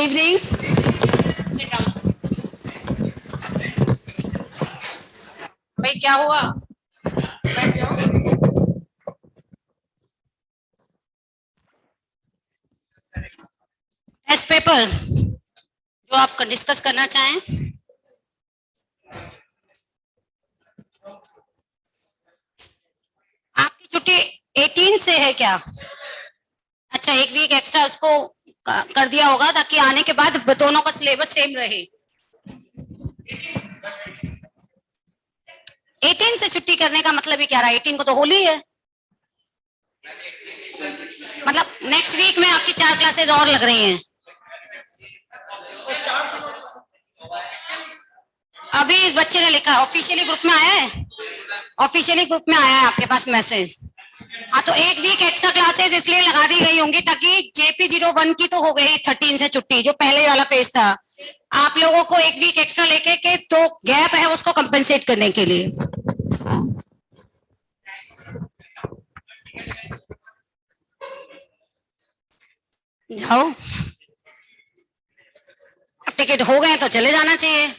evening. Sit down. भाई क्या हुआ? बैठ जाओ. टेस्ट पेपर जो आप डिस्कस करना चाहें. आपकी छुट्टी 18 से है क्या? अच्छा, एक वीक एक्स्ट्रा उसको कर दिया होगा ताकि आने के बाद दोनों का सिलेबस सेम रहे. 18 से छुट्टी करने का मतलब ही क्या रहा? 18 को तो होली है. मतलब नेक्स्ट वीक में आपकी 4 क्लासेस और लग रही हैं. अभी इस बच्चे ने लिखा ऑफिशियली ग्रुप में आया है. ऑफिशियली ग्रुप में आया है आपके पास मैसेज. हाँ, तो एक वीक एक्स्ट्रा क्लासेस इसलिए लगा दी गई होंगी ताकि JP01 की तो हो गई 13 से छुट्टी, जो पहले वाला फेज था. आप लोगों को एक वीक एक्स्ट्रा लेके के तो गैप है उसको कंपेंसेट करने के लिए. जाओ, अब टिकट हो गए तो चले जाना चाहिए.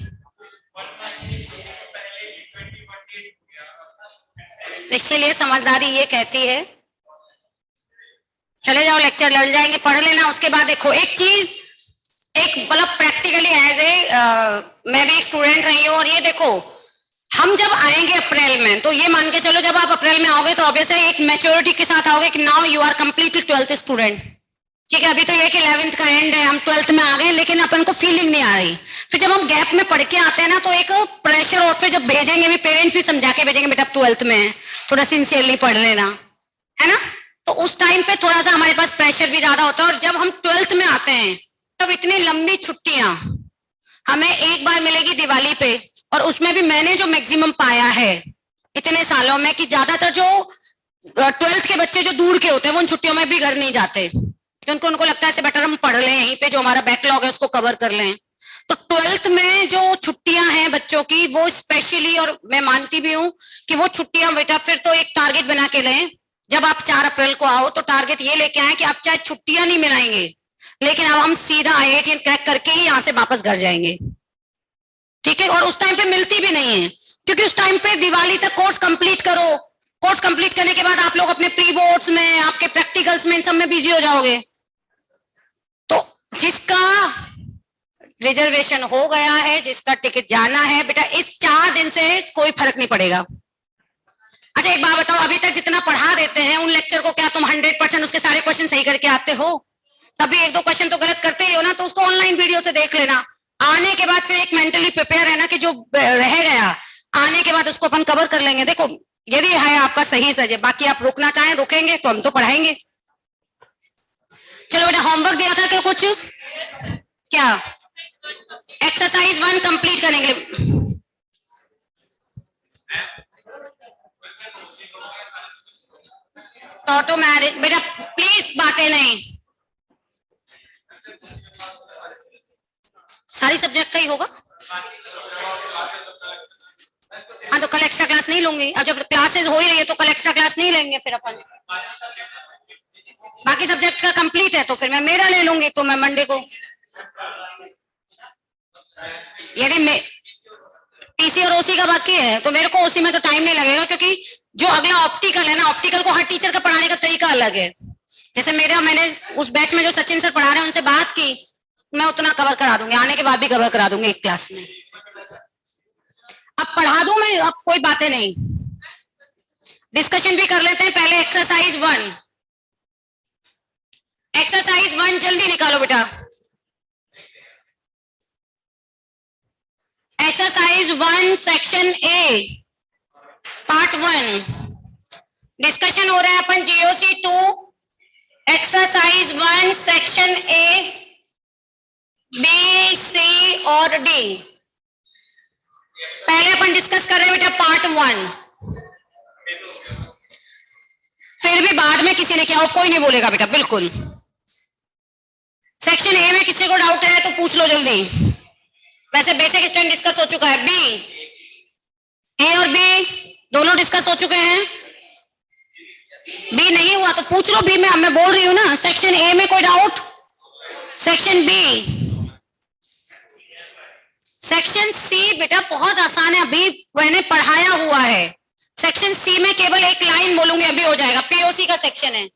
तो इसीलिए समझदारी ये कहती है चले जाओ, लेक्चर लड़ जाएंगे, पढ़ लेना. उसके बाद देखो एक चीज, एक मतलब प्रैक्टिकली एज ए मैं भी एक स्टूडेंट रही हूँ, और ये देखो हम जब आएंगे अप्रैल में, तो ये मान के चलो जब आप अप्रैल में आओगे तो ऑब्वियसली एक मैच्योरिटी के साथ आओगे कि now you are completely 12th student. ठीक है, अभी तो ये कि 11th का एंड है, हम 12th में आ गए, लेकिन अपन को फीलिंग नहीं आ रही. फिर जब हम गैप में पढ़ के आते हैं ना तो एक प्रेशर, और फिर जब भेजेंगे भी पेरेंट्स भी समझा के भेजेंगे बेटा 12th में थोड़ा सिंसियरली पढ़ लेना, है ना. तो उस टाइम पे थोड़ा सा हमारे पास प्रेशर भी ज्यादा होता है. और जब हम 12th में आते हैं तब इतनी लंबी छुट्टियां हमें एक बार मिलेगी दिवाली पे, और उसमें भी मैंने जो मैक्सिमम पाया है इतने सालों में कि ज्यादातर जो 12th के बच्चे जो दूर के होते हैं वो उन छुट्टियों में भी घर नहीं जाते, क्योंकि उनको लगता है इससे बेटर हम पढ़ लें यहीं पे, जो हमारा बैकलॉग है उसको कवर कर लें. तो 12th में जो छुट्टियां हैं बच्चों की वो स्पेशली, और मैं मानती भी हूँ कि वो छुट्टियां बेटा फिर तो एक टारगेट बना के लें. जब आप 4 अप्रैल को आओ तो टारगेट ये लेके आए कि आप चाहे छुट्टियां नहीं मिलाएंगे, लेकिन अब हम सीधा IIT क्रैक करके ही यहाँ से वापस घर जाएंगे. ठीक है, और उस टाइम पे मिलती भी नहीं है, क्योंकि उस टाइम पे दिवाली तक कोर्स कंप्लीट करो. कोर्स कंप्लीट करने के बाद आप लोग अपने प्री बोर्ड्स में, आपके प्रैक्टिकल्स में, इन सब में बिजी हो जाओगे. तो जिसका रिजर्वेशन हो गया है, जिसका टिकट जाना है बेटा, इस 4 दिन से कोई फर्क नहीं पड़ेगा. अच्छा एक बात बताओ, अभी तक जितना पढ़ा देते हैं उन लेक्चर को क्या तुम 100% उसके सारे क्वेश्चन सही करके आते हो? तभी 1-2 क्वेश्चन तो गलत करते ही हो ना, तो उसको ऑनलाइन वीडियो से देख लेना. आने के बाद फिर एक मेंटली प्रिपेयर है ना कि जो रह गया आने के बाद उसको अपन कवर कर लेंगे. देखो यदि है आपका सही सजे, बाकी आप रुकना चाहें रुकेंगे तो हम तो पढ़ाएंगे. चलो बेटा, होमवर्क दिया था क्या कुछ? क्या एक्सरसाइज 1 कंप्लीट करने के लिए? ऑटो मैरिज बेटा प्लीज बातें नहीं, सारी सब्जेक्ट का ही होगा. हाँ, तो कल एक्स्ट्रा क्लास नहीं लूंगी. अब जब क्लासेस हो ही रही है तो कल एक्स्ट्रा क्लास नहीं लेंगे. फिर अपन बाकी सब्जेक्ट का कंप्लीट है तो फिर मैं मेरा ले लूंगी, तो मैं मंडे को, यदि PC और OC का बाकी है तो मेरे को OC में तो टाइम नहीं लगेगा, क्योंकि जो अगला ऑप्टिकल है ना, ऑप्टिकल को हर टीचर का पढ़ाने का तरीका अलग है. जैसे मैंने उस बैच में जो सचिन सर पढ़ा रहे हैं उनसे बात की, मैं उतना कवर करा दूंगी, आने के बाद भी कवर करा दूंगी एक क्लास में. अब पढ़ा दूं मैं, अब कोई बातें नहीं, डिस्कशन भी कर लेते हैं. पहले एक्सरसाइज 1, एक्सरसाइज 1 जल्दी निकालो बेटा. Exercise 1 section A part 1 discussion हो रहा है. अपन GOC2 exercise 1 section A, B, C और D. पहले अपन डिस्कस कर रहे हैं बेटा पार्ट 1. फिर भी बाद में किसी ने क्या, कोई नहीं बोलेगा बेटा, बिल्कुल. सेक्शन A में किसी को डाउट है तो पूछ लो जल्दी. वैसे बेसिक स्टैंड डिस्कस हो चुका है. A और B दोनों डिस्कस हो चुके हैं. B नहीं हुआ तो पूछ लो. B में मैं बोल रही हूं ना. सेक्शन A में कोई doubt? Section B section C बेटा बहुत आसान है, अभी मैंने पढ़ाया हुआ है। सेक्शन सी में केवल एक लाइन बोलूंगी, अभी हो जाएगा। पीओसी का सेक्शन है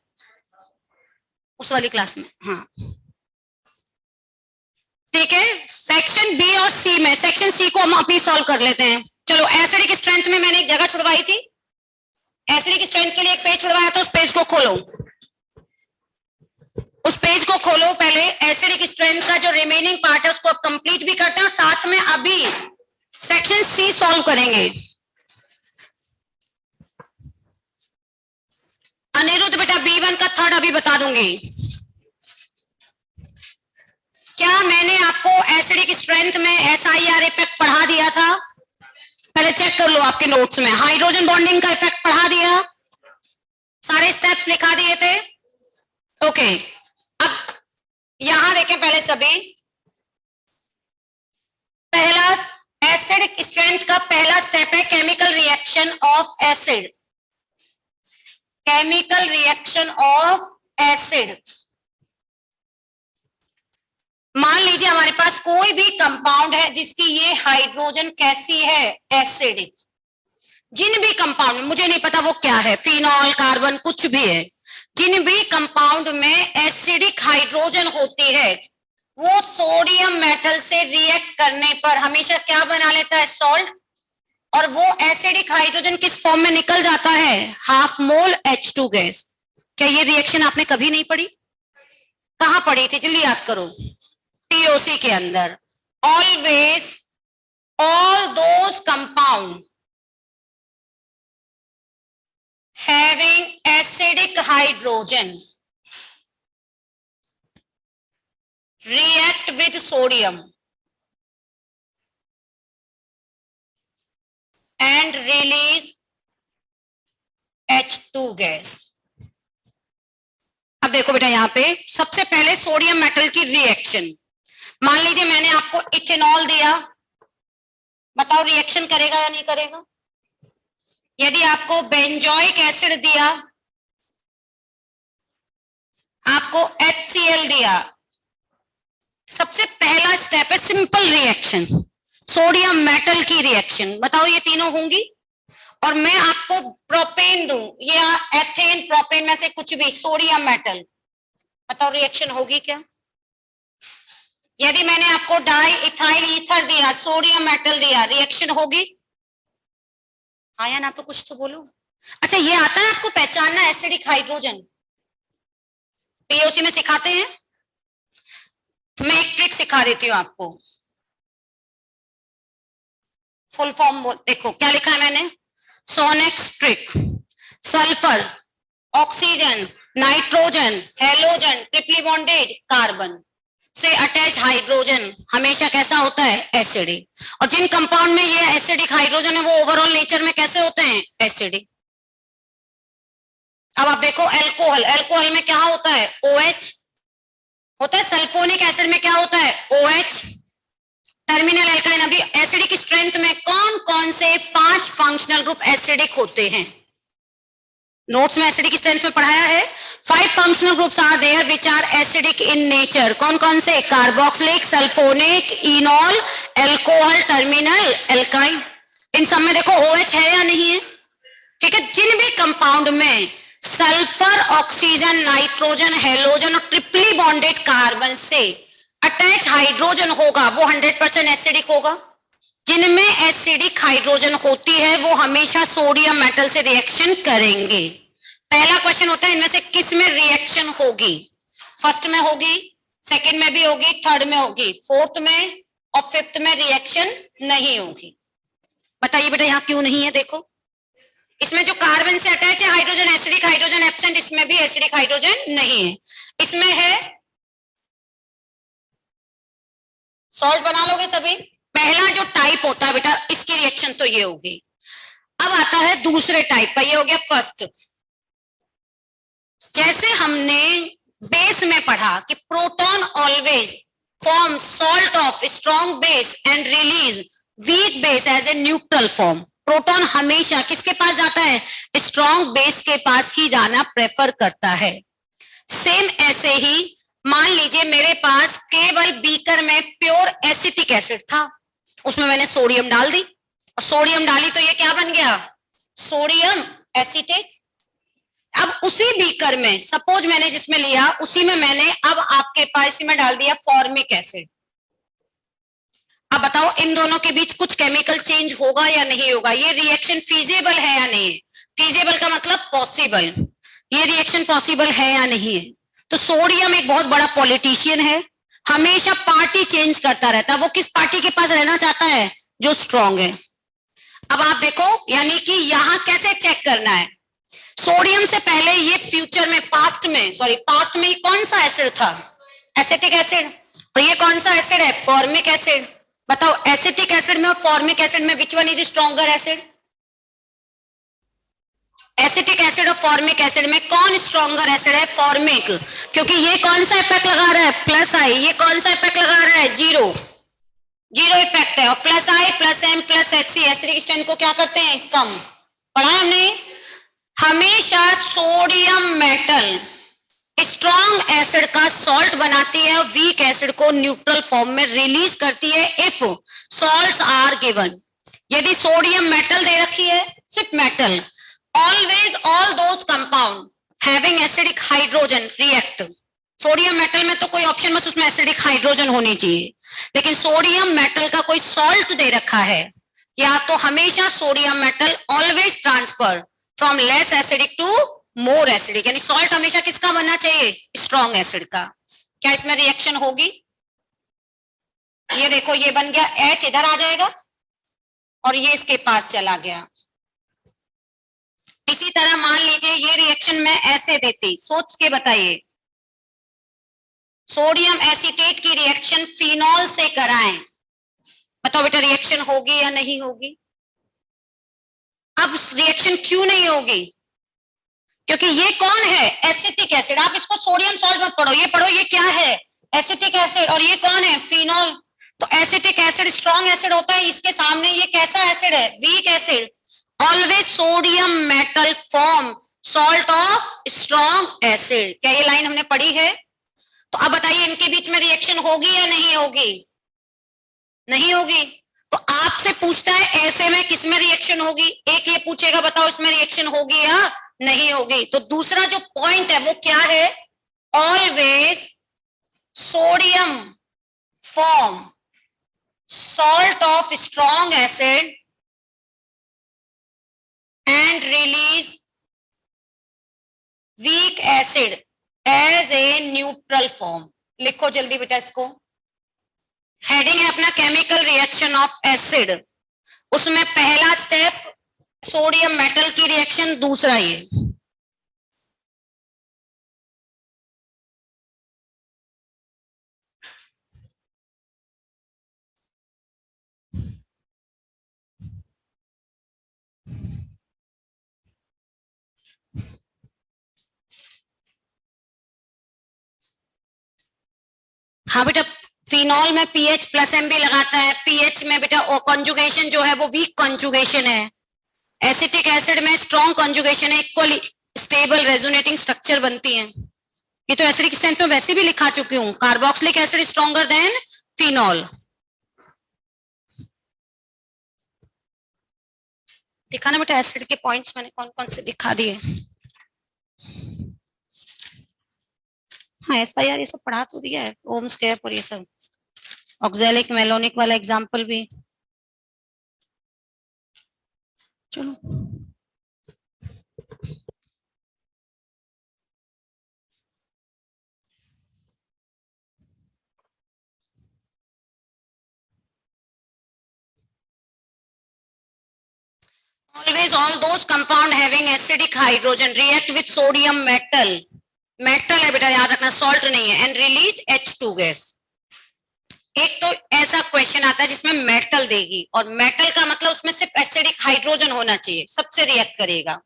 उस वाली क्लास में, हाँ ठीक है। सेक्शन बी और सी में, सेक्शन सी को हम अभी सॉल्व कर लेते हैं। चलो, एसिडिक स्ट्रेंथ में मैंने एक जगह छुड़वाई थी, एसिडिक स्ट्रेंथ के लिए एक पेज छुड़वाया था, उस पेज को खोलो, उस पेज को खोलो पहले। एसिडिक स्ट्रेंथ का जो रिमेनिंग पार्ट है उसको अब कंप्लीट भी करते हैं और साथ में अभी सेक्शन सी सॉल्व करेंगे। अनिरुद्ध बेटा B1 का थर्ड अभी बता दूंगी। क्या मैंने आपको एसिडिक स्ट्रेंथ में SIR इफेक्ट पढ़ा दिया था? पहले चेक कर लो आपके नोट्स में। हाइड्रोजन बॉन्डिंग का इफेक्ट पढ़ा दिया, सारे स्टेप्स लिखा दिए थे। ओके, अब यहां देखें पहले सभी। पहला एसिडिक स्ट्रेंथ का पहला स्टेप है chemical reaction of acid. Chemical reaction of acid, मान लीजिए हमारे पास कोई भी कंपाउंड है जिसकी ये हाइड्रोजन कैसी है, एसिडिक। जिन भी कंपाउंड, मुझे नहीं पता वो क्या है, फिनॉल, कार्बन, कुछ भी है, जिन भी कंपाउंड में एसिडिक हाइड्रोजन होती है वो सोडियम मेटल से रिएक्ट करने पर हमेशा क्या बना लेता है, सॉल्ट। और वो एसिडिक हाइड्रोजन किस फॉर्म में निकल जाता है, हाफ मोल H2 गैस। क्या ये रिएक्शन आपने कभी नहीं पढ़ी? कहां पढ़ी थी, जल्दी याद करो। POC के अंदर। Always all those compound having acidic hydrogen react with sodium and release H2 gas. अब देखो बेटा, यहां पे सबसे पहले सोडियम मेटल की रिएक्शन। मान लीजिए मैंने आपको इथेनॉल दिया, बताओ रिएक्शन करेगा या नहीं करेगा? यदि आपको बेंजोइक एसिड दिया, आपको HCl दिया, सबसे पहला स्टेप है सिंपल रिएक्शन, सोडियम मेटल की रिएक्शन। बताओ ये तीनों होंगी? और मैं आपको प्रोपेन दूं या एथेन प्रोपेन में से कुछ भी, सोडियम मेटल, बताओ रिएक्शन होगी क्या? यदि मैंने आपको डाई इथाइल ईथर दिया, सोडियम मेटल दिया, रिएक्शन होगी? हाँ या ना, तो कुछ तो बोलो। अच्छा, ये आता है आपको पहचानना एसिडिक हाइड्रोजन? POC में सिखाते हैं। मैं एक ट्रिक सिखा देती हूँ आपको। फुल फॉर्म देखो क्या लिखा है मैंने, Sonex trick. Sulphur, oxygen, nitrogen, halogen, triply bonded carbon से अटैच हाइड्रोजन हमेशा कैसा होता है, एसिडिक। और जिन कंपाउंड में ये एसिडिक हाइड्रोजन है वो ओवरऑल नेचर में कैसे होते हैं, एसिडिक। अब आप देखो एल्कोहल, एल्कोहल में क्या होता है, OH होता है। सल्फोनिक एसिड में क्या होता है, OH। Terminal alkyne. अभी एसिडिक स्ट्रेंथ में कौन कौन से 5 फंक्शनल ग्रुप एसिडिक होते हैं? नोट्स में एसिडिक स्ट्रेंथ में पढ़ाया है। 5 functional groups are there which are acidic in nature. कौन कौन से, carboxylic, sulphonic, enol, alcohol, terminal alkyne. इन सब में देखो OH है या नहीं है, ठीक है। जिन भी कंपाउंड में सल्फर, ऑक्सीजन, नाइट्रोजन, हेलोजन और ट्रिपली बॉन्डेड कार्बन से अटैच हाइड्रोजन होगा वो 100% एसिडिक होगा। जिनमें एसिडिक हाइड्रोजन होती है वो हमेशा सोडियम मेटल से रिएक्शन करेंगे। पहला क्वेश्चन होता है इनमें से किस में रिएक्शन होगी? फर्स्ट में होगी, सेकंड में भी होगी, थर्ड में होगी, फोर्थ में और फिफ्थ में रिएक्शन नहीं होगी। बताइए बेटा यहां क्यों नहीं है? देखो इसमें जो कार्बन से अटैच है हाइड्रोजन, एसिडिक हाइड्रोजन एब्सेंट, इसमें भी एसिडिक हाइड्रोजन नहीं है। इसमें है, सॉल्ट बना लोगे सभी। पहला जो टाइप होता है बेटा इसकी रिएक्शन तो ये होगी। अब आता है दूसरे टाइप का, ये हो गया फर्स्ट। जैसे हमने बेस में पढ़ा कि proton always form salt of strong base and release weak base as a neutral form. Proton हमेशा किसके पास जाता है? स्ट्रॉन्ग बेस के पास ही जाना प्रेफर करता है। सेम ऐसे ही मान लीजिए मेरे पास केवल बीकर में प्योर एसिटिक एसिड था, उसमें मैंने सोडियम डाल दी, और सोडियम डाली तो ये क्या बन गया, सोडियम एसीटेट। अब उसी बीकर में सपोज मैंने जिसमें लिया उसी में मैंने अब आपके पास इसी में डाल दिया फॉर्मिक एसिड। अब बताओ इन दोनों के बीच कुछ केमिकल चेंज होगा या नहीं होगा, ये रिएक्शन फीजिबल है या नहीं है, फीजिबल का मतलब पॉसिबल, ये रिएक्शन पॉसिबल है या नहीं है। तो सोडियम एक बहुत बड़ा पॉलिटिशियन है, हमेशा पार्टी चेंज करता रहता है, वो किस पार्टी के पास रहना चाहता है, जो स्ट्रांग है। अब आप देखो यानी कि यहां कैसे चेक करना है, सोडियम से पहले ये फ्यूचर में पास्ट में कौन सा एसिड था, एसिटिक एसिड, और ये कौन सा एसिड है, फॉर्मिक एसिड। बताओ एसिटिक एसिड में और फॉर्मिक एसिड में which one is stronger acid, acetic acid और फॉर्मिक एसिड में कौन स्ट्रॉन्गर एसिड है, फॉर्मिक, क्योंकि ये कौन सा इफेक्ट लगा रहा है, प्लस आई, ये कौन सा इफेक्ट लगा रहा है, जीरो, जीरो इफेक्ट है, और plus I plus M plus H C acidic strength को क्या करते हैं, कम, पढ़ा है हमने। हमेशा सोडियम मेटल स्ट्रॉन्ग एसिड का सॉल्ट बनाती है, वीक एसिड को न्यूट्रल फॉर्म में रिलीज करती है इफ सॉल्ट्स आर गिवन। यदि सोडियम मेटल दे रखी है, सिर्फ metal, always all those compound having acidic hydrogen react. Sodium metal में तो कोई ऑप्शन बस उसमें एसिडिक हाइड्रोजन होनी चाहिए, लेकिन सोडियम मेटल का कोई सॉल्ट दे रखा है, या तो हमेशा sodium metal always transfer from less acidic to more acidic, यानी सॉल्ट हमेशा किसका बनना चाहिए, स्ट्रॉन्ग एसिड का। क्या इसमें रिएक्शन होगी, ये देखो ये बन गया H, इधर आ जाएगा और ये इसके पास चला गया। इसी तरह मान लीजिए ये रिएक्शन मैं ऐसे देती, सोच के बताइए, सोडियम एसीटेट की रिएक्शन फिनॉल से कराएं, बताओ बेटा रिएक्शन होगी या नहीं होगी। अब रिएक्शन क्यों नहीं होगी, क्योंकि ये कौन है, एसिटिक एसिड। आप इसको सोडियम सॉल्ट मत पढ़ो, ये पढ़ो ये क्या है, एसिटिक एसिड, और ये कौन है, फिनॉल। तो एसिटिक एसिड स्ट्रॉन्ग एसिड होता है, इसके सामने ये कैसा एसिड है, weak acid. Always sodium metal form salt of strong acid. क्या ये लाइन हमने पढ़ी है। तो अब बताइए इनके बीच में रिएक्शन होगी या नहीं होगी, नहीं होगी। तो आपसे पूछता है ऐसे में किस में रिएक्शन होगी, एक ये पूछेगा बताओ इसमें रिएक्शन होगी या नहीं होगी। तो दूसरा जो पॉइंट है वो क्या है, always sodium form salt of strong acid and release weak acid as a neutral form। लिखो जल्दी बेटा इसको, हेडिंग है अपना केमिकल रिएक्शन ऑफ एसिड, उसमें पहला स्टेप सोडियम मेटल की रिएक्शन, दूसरा ये। हाँ बेटा, फिनॉल में पीएच प्लस एम भी लगाता है, पीएच में बेटा कॉन्जुगेशन जो है वो वीक कॉन्जुगेशन है, एसिटिक एसिड में स्ट्रॉन्ग कॉन्जुगेशन है, इक्वली स्टेबल रेजोनेटिंग स्ट्रक्चर बनती है। ये तो एसिडिक स्ट्रेंथ में वैसे भी लिखा चुकी हूं, carboxylic acid stronger than phenol. दिखा ना बेटा एसिड के पॉइंट्स मैंने कौन कौन से दिखा दिए। हाँ ऐसा यार ये सब पढ़ा तो दिया है, ओम्स कैप और ये सब, ऑक्सैलिक मेलोनिक वाला एग्जांपल भी। चलो always all those compound having acidic hydrogen react with sodium metal, metal है बेटा याद रखना, सॉल्ट नहीं है, एंड रिलीज H2 गैस। एक तो ऐसा क्वेश्चन आता है जिसमें मेटल देगी, और मेटल का मतलब उसमें सिर्फ एसिडिक हाइड्रोजन होना चाहिए, सबसे रिएक्ट करेगा।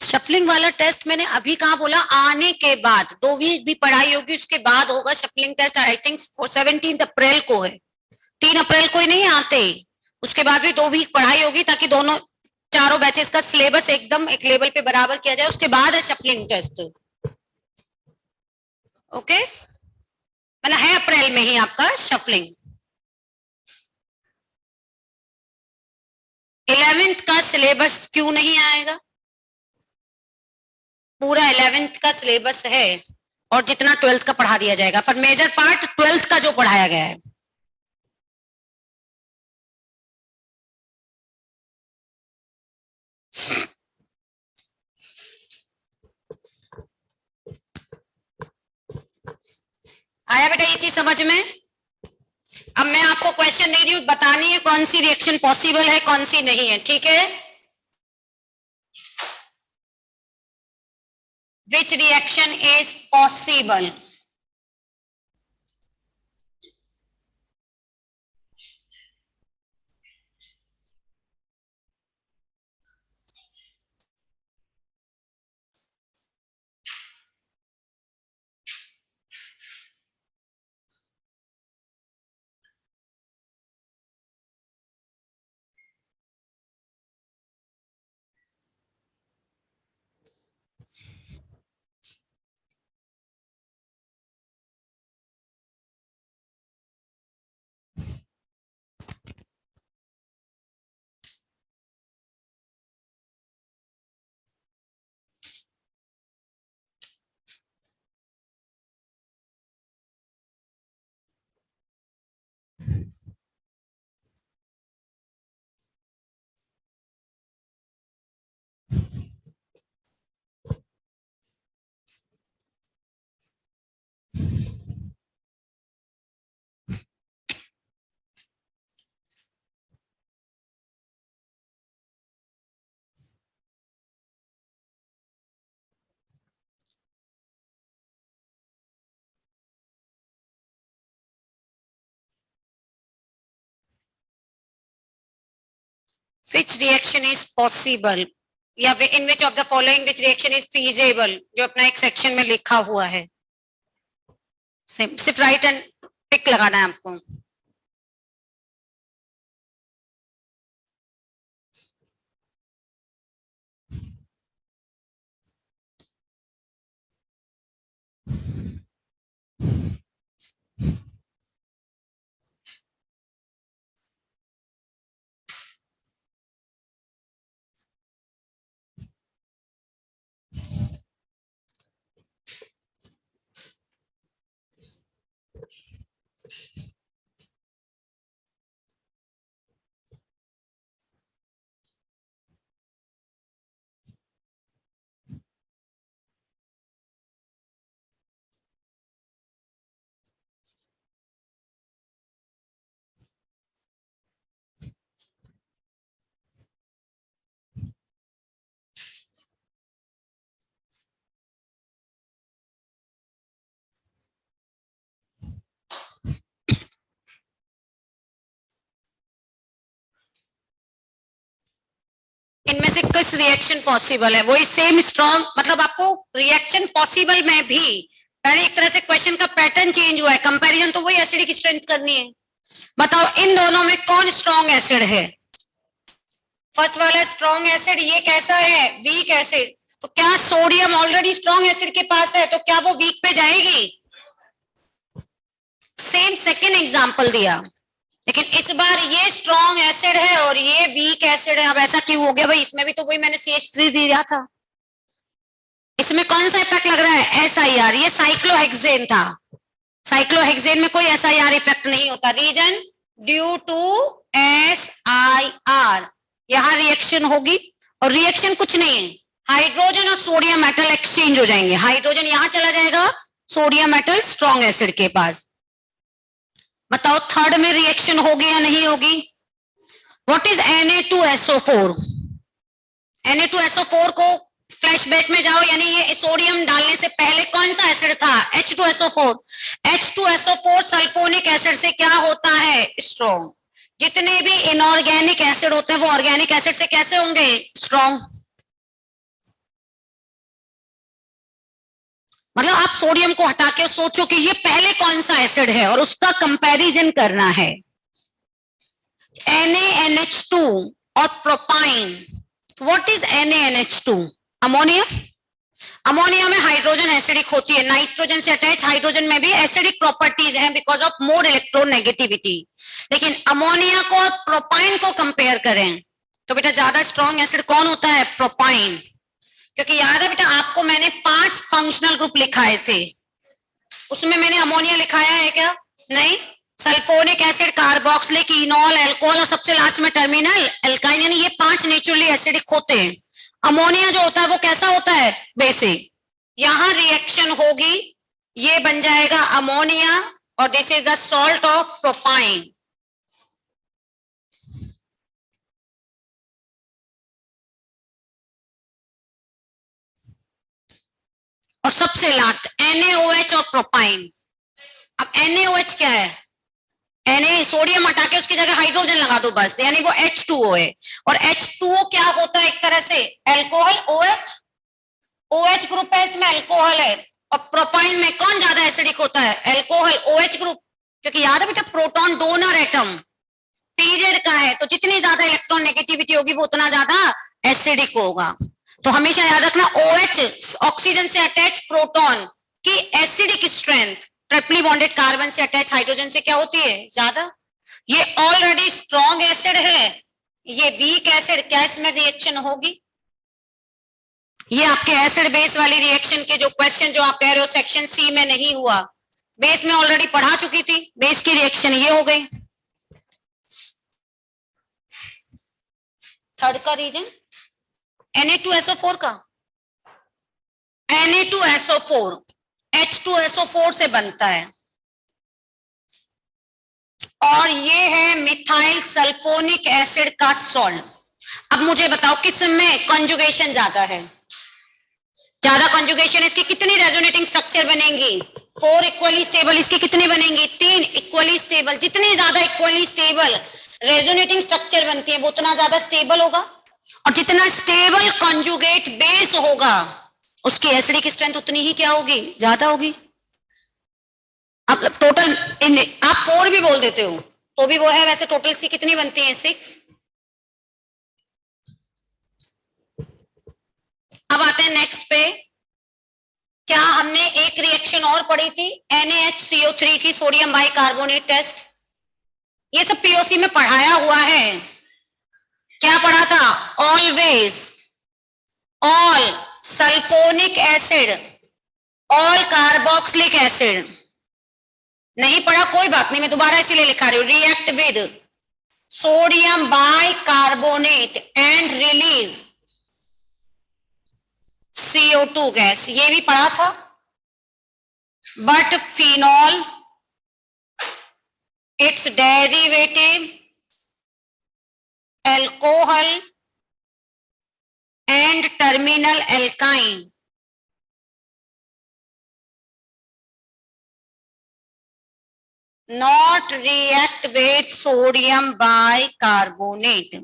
शफलिंग वाला टेस्ट मैंने अभी कहाँ बोला, आने के बाद 2 वीक भी पढ़ाई होगी उसके बाद होगा शफलिंग टेस्ट। आई थिंक 17 अप्रैल को है, 3 अप्रैल को ही नहीं आते, उसके बाद भी 2 वीक पढ़ाई होगी ताकि दोनों चारों बैचेस का सिलेबस एकदम एक लेवल पे बराबर किया जाए, उसके बाद है शफलिंग टेस्ट। ओके, मतलब है अप्रैल में ही आपका शफलिंग। 11th का सिलेबस क्यों नहीं आएगा? पूरा 11th का सिलेबस है और जितना 12th का पढ़ा दिया जाएगा, पर मेजर पार्ट 12th का जो पढ़ाया गया है। आया बेटा ये चीज समझ में? अब मैं आपको क्वेश्चन दे रही हूं, बतानी है कौन सी रिएक्शन पॉसिबल है कौन सी नहीं है, ठीक है? Which reaction is possible? Which reaction is possible या in which of the following which reaction is feasible, जो अपना एक सेक्शन में लिखा हुआ है, सिर्फ राइट एंड टिक लगाना है आपको। इनमें से किस रिएक्शन पॉसिबल है? वही सेम स्ट्रॉन्ग, मतलब आपको रिएक्शन पॉसिबल में भी पहले एक तरह से क्वेश्चन का पैटर्न चेंज हुआ है, कंपैरिजन तो वही एसिड की स्ट्रेंथ करनी है। बताओ इन दोनों में कौन स्ट्रॉन्ग एसिड है? फर्स्ट वाला स्ट्रॉन्ग एसिड, ये कैसा है? Weak acid. तो क्या सोडियम ऑलरेडी स्ट्रॉन्ग एसिड के पास है, तो क्या वो वीक पे जाएगी? सेम सेकेंड एग्जाम्पल दिया, लेकिन इस बार ये स्ट्रॉन्ग एसिड है और ये वीक एसिड है। अब ऐसा क्यों हो गया भाई? इसमें भी तो वही मैंने CH3 दिया था। इसमें कौन सा इफेक्ट लग रहा है? SIR। ये साइक्लोहेक्सेन था। साइक्लोहेक्सेन में कोई SIR इफेक्ट नहीं होता। Reason due to SIR। यहां रिएक्शन होगी और रिएक्शन कुछ नहीं है, हाइड्रोजन और सोडियम मेटल एक्सचेंज हो जाएंगे। हाइड्रोजन यहां चला जाएगा, सोडियम मेटल स्ट्रॉन्ग एसिड के पास। बताओ थर्ड में रिएक्शन होगी या नहीं होगी? What is Na2SO4? Na2SO4 को फ्लैशबैक में जाओ, यानी ये सोडियम डालने से पहले कौन सा एसिड था? H2SO4। H2SO4 सल्फोनिक एसिड से क्या होता है? स्ट्रॉन्ग। जितने भी इनऑर्गेनिक एसिड होते हैं वो ऑर्गेनिक एसिड से कैसे होंगे? स्ट्रॉन्ग। मतलब आप सोडियम को हटा के सोचो कि ये पहले कौन सा एसिड है और उसका कंपैरिजन करना है। NaNH2 और propyne. What is NaNH2? Ammonia. Ammonia में हाइड्रोजन एसिडिक होती है, नाइट्रोजन से अटैच हाइड्रोजन में भी एसिडिक प्रॉपर्टीज हैं बिकॉज ऑफ मोर इलेक्ट्रोनेगेटिविटी। लेकिन अमोनिया को और प्रोपाइन को कंपेयर करें तो बेटा ज्यादा स्ट्रॉन्ग एसिड कौन होता है? प्रोपाइन। क्योंकि याद है बेटा आपको मैंने 5 फंक्शनल ग्रुप लिखाए थे, उसमें मैंने अमोनिया लिखाया है क्या? नहीं। सल्फोनिक एसिड, कार्बोक्सिलिक, इनॉल, एल्कोहल और सबसे लास्ट में टर्मिनल एल्काइन, यानी ये 5 नेचुरली एसिडिक होते हैं। अमोनिया जो होता है वो कैसा होता है? बेसिक। यहां रिएक्शन होगी, ये बन जाएगा अमोनिया और this is the salt of propyne. और सबसे लास्ट NaOH और प्रोपाइन। अब NaOH क्या है? Na सोडियम हटा के उसकी जगह हाइड्रोजन लगा दो बस, यानी वो H2O है। और H2O क्या होता है? एक तरह से एल्कोहल। OH ग्रुप है, इसमें अल्कोहल है। और प्रोपाइन में कौन ज्यादा एसिडिक होता है? Alcohol, OH group. क्योंकि याद है बेटा प्रोटॉन डोनर एटम पीरियड का है, तो जितनी ज्यादा इलेक्ट्रॉन नेगेटिविटी होगी वो उतना ज्यादा एसिडिक होगा। तो हमेशा याद रखना OH ऑक्सीजन से अटैच प्रोटॉन की एसिडिक स्ट्रेंथ ट्रिपली बॉन्डेड कार्बन से अटैच हाइड्रोजन से क्या होती है? ज्यादा। ये ऑलरेडी स्ट्रॉन्ग एसिड है, ये वीक एसिड, क्या इसमें रिएक्शन होगी? ये आपके एसिड बेस वाली रिएक्शन के जो क्वेश्चन जो आप कह रहे हो सेक्शन C में नहीं हुआ, बेस में ऑलरेडी पढ़ा चुकी थी। बेस की रिएक्शन ये हो गई। थर्ड का रीजन Na2SO4 का। Na2SO4 H2SO4 से बनता है और ये है मिथाइल सल्फोनिक एसिड का सॉल्ट। अब मुझे बताओ किस में कॉन्जुगेशन ज्यादा है? ज्यादा कॉन्जुगेशन, इसकी कितनी रेजोनेटिंग स्ट्रक्चर बनेंगी? 4 इक्वली स्टेबल। इसकी कितनी बनेंगी? 3 इक्वली स्टेबल। जितनी ज्यादा इक्वली स्टेबल रेजोनेटिंग स्ट्रक्चर बनती है वो उतना ज्यादा स्टेबल होगा, और जितना स्टेबल कॉन्जुगेट बेस होगा उसकी एसिडिक स्ट्रेंथ उतनी ही क्या होगी? ज्यादा होगी। आप टोटल आप 4 भी बोल देते हो तो भी वो है, वैसे टोटल सी कितनी बनती है? 6। अब आते हैं नेक्स्ट पे। क्या हमने एक रिएक्शन और पढ़ी थी NaHCO3 की, सोडियम बाइकार्बोनेट टेस्ट। ये सब POC में पढ़ाया हुआ है। क्या पढ़ा था? Always all sulphonic acid, all carboxylic acid. नहीं पढ़ा कोई बात नहीं, मैं दोबारा इसीलिए लिखा रही हूँ। React with sodium bicarbonate and release CO2 gas, ये भी पढ़ा था। But phenol, its derivative, alcohol and terminal alkyne not react with sodium bicarbonate.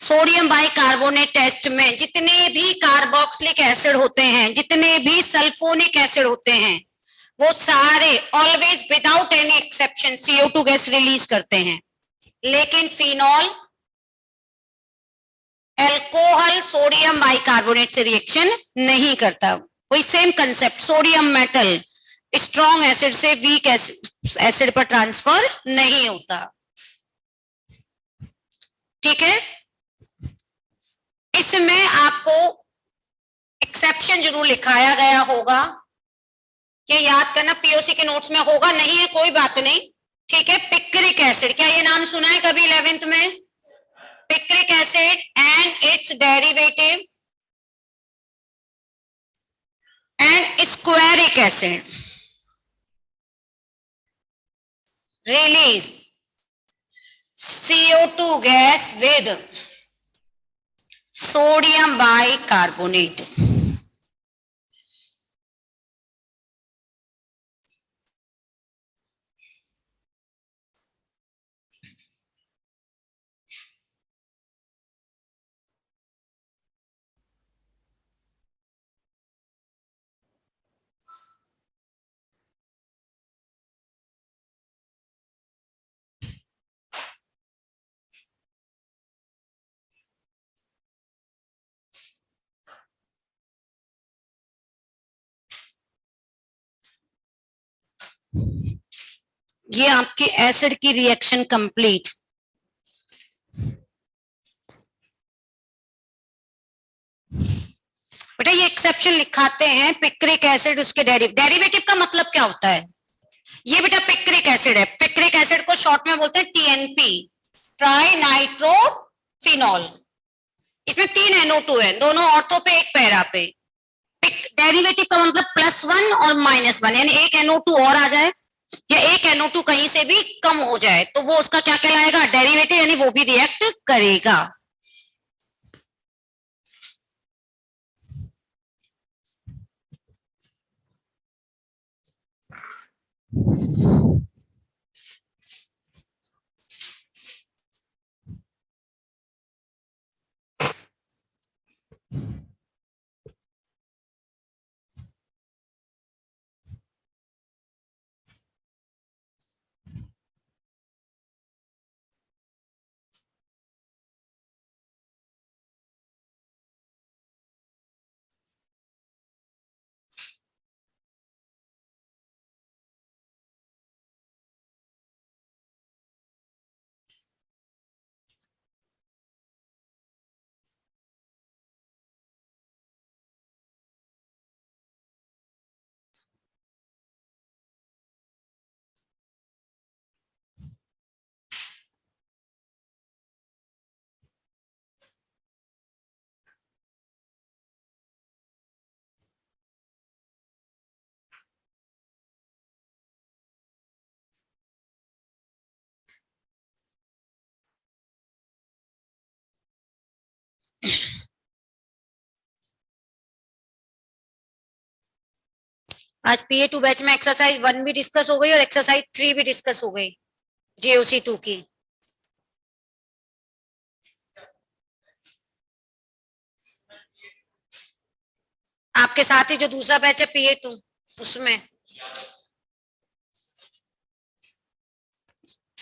Sodium bicarbonate test में जितने भी कार्बोक्सिलिक एसिड होते हैं, जितने भी सल्फोनिक एसिड होते हैं, वो सारे always without any exception CO2 gas release करते हैं। लेकिन फिनॉल अल्कोहल सोडियम बाइकार्बोनेट से रिएक्शन नहीं करता। वही same concept, sodium metal strong acid से वीक एसिड पर ट्रांसफर नहीं होता। ठीक है, इसमें आपको एक्सेप्शन जरूर लिखाया गया होगा, ये याद करना, पीओसी के नोट्स में होगा, नहीं है कोई बात नहीं। ठीक है, पिक्रिक एसिड, क्या ये नाम सुना है कभी 11th में? Picric acid and its derivative and squaric acid release CO2 gas with sodium bicarbonate. ये आपकी एसिड की रिएक्शन कंप्लीट। बेटा ये एक्सेप्शन लिखाते हैं, पिक्रिक एसिड उसके डेरिवेटिव का मतलब क्या होता है? ये बेटा पिक्रिक एसिड है, पिक्रिक एसिड को शॉर्ट में बोलते हैं TNP, ट्राई नाइट्रोफिनॉल। इसमें 3 NO2 है, दोनों ऑर्थो पे एक पैरा पे। डेरिवेटिव का मतलब +1 और -1, यानी एक NO2 और आ जाए या एक NO2 कहीं से भी कम हो जाए तो वो उसका क्या कहलाएगा? डेरिवेटिव, यानी वो भी रिएक्ट करेगा। आज PA2 बैच में एक्सरसाइज 1 भी डिस्कस हो गई और एक्सरसाइज 3 भी डिस्कस हो गई JOC2 की। आपके साथ ही जो दूसरा बैच है PA2, उसमें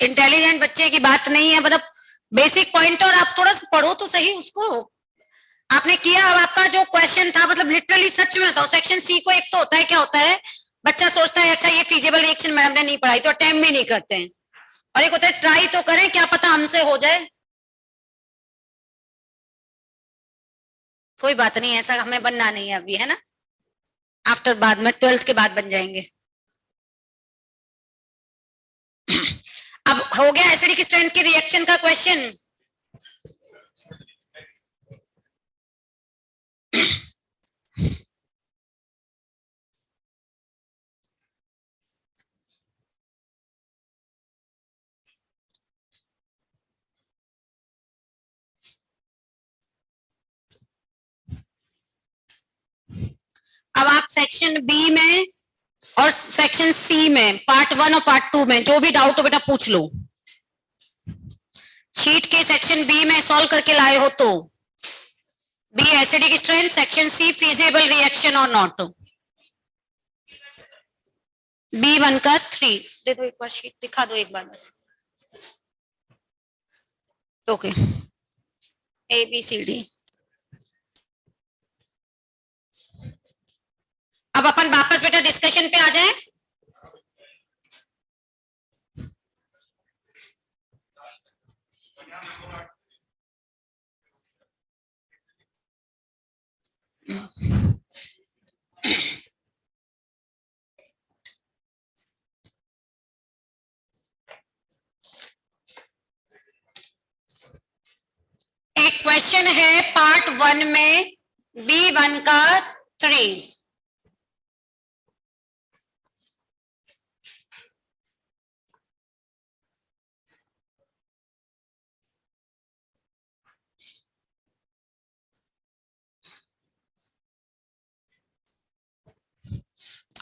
इंटेलिजेंट बच्चे की बात नहीं है, मतलब बेसिक पॉइंट, और आप थोड़ा सा पढ़ो तो सही उसको। आपने किया, अब आपका जो क्वेश्चन था मतलब लिटरली सच में था। सेक्शन सी को एक तो होता है, क्या होता है, बच्चा सोचता है अच्छा ये फिजिबल रिएक्शन मैडम ने नहीं पढ़ाई तो अटेम्प्ट भी नहीं करते हैं, और एक होता है ट्राई तो करें, क्या पता हमसे हो जाए। कोई बात नहीं, ऐसा हमें बनना नहीं है अभी, है ना, आफ्टर बाद में 12th के बाद बन जाएंगे। अब हो गया एसिडिक स्ट्रेंथ की रिएक्शन का क्वेश्चन। अब आप सेक्शन बी में और सेक्शन सी में पार्ट 1 और पार्ट 2 में जो भी डाउट हो बेटा पूछ लो। शीट के सेक्शन बी में सॉल्व करके लाए हो तो B acidic strength, section C feasible reaction और नॉट। B1 का 3 दे दो, एक बार शीट दिखा दो एक बार बस। Okay ABCD। अब अपन वापस बेटा डिस्कशन पे आ जाएं। एक क्वेश्चन है पार्ट 1 में B1 का 3।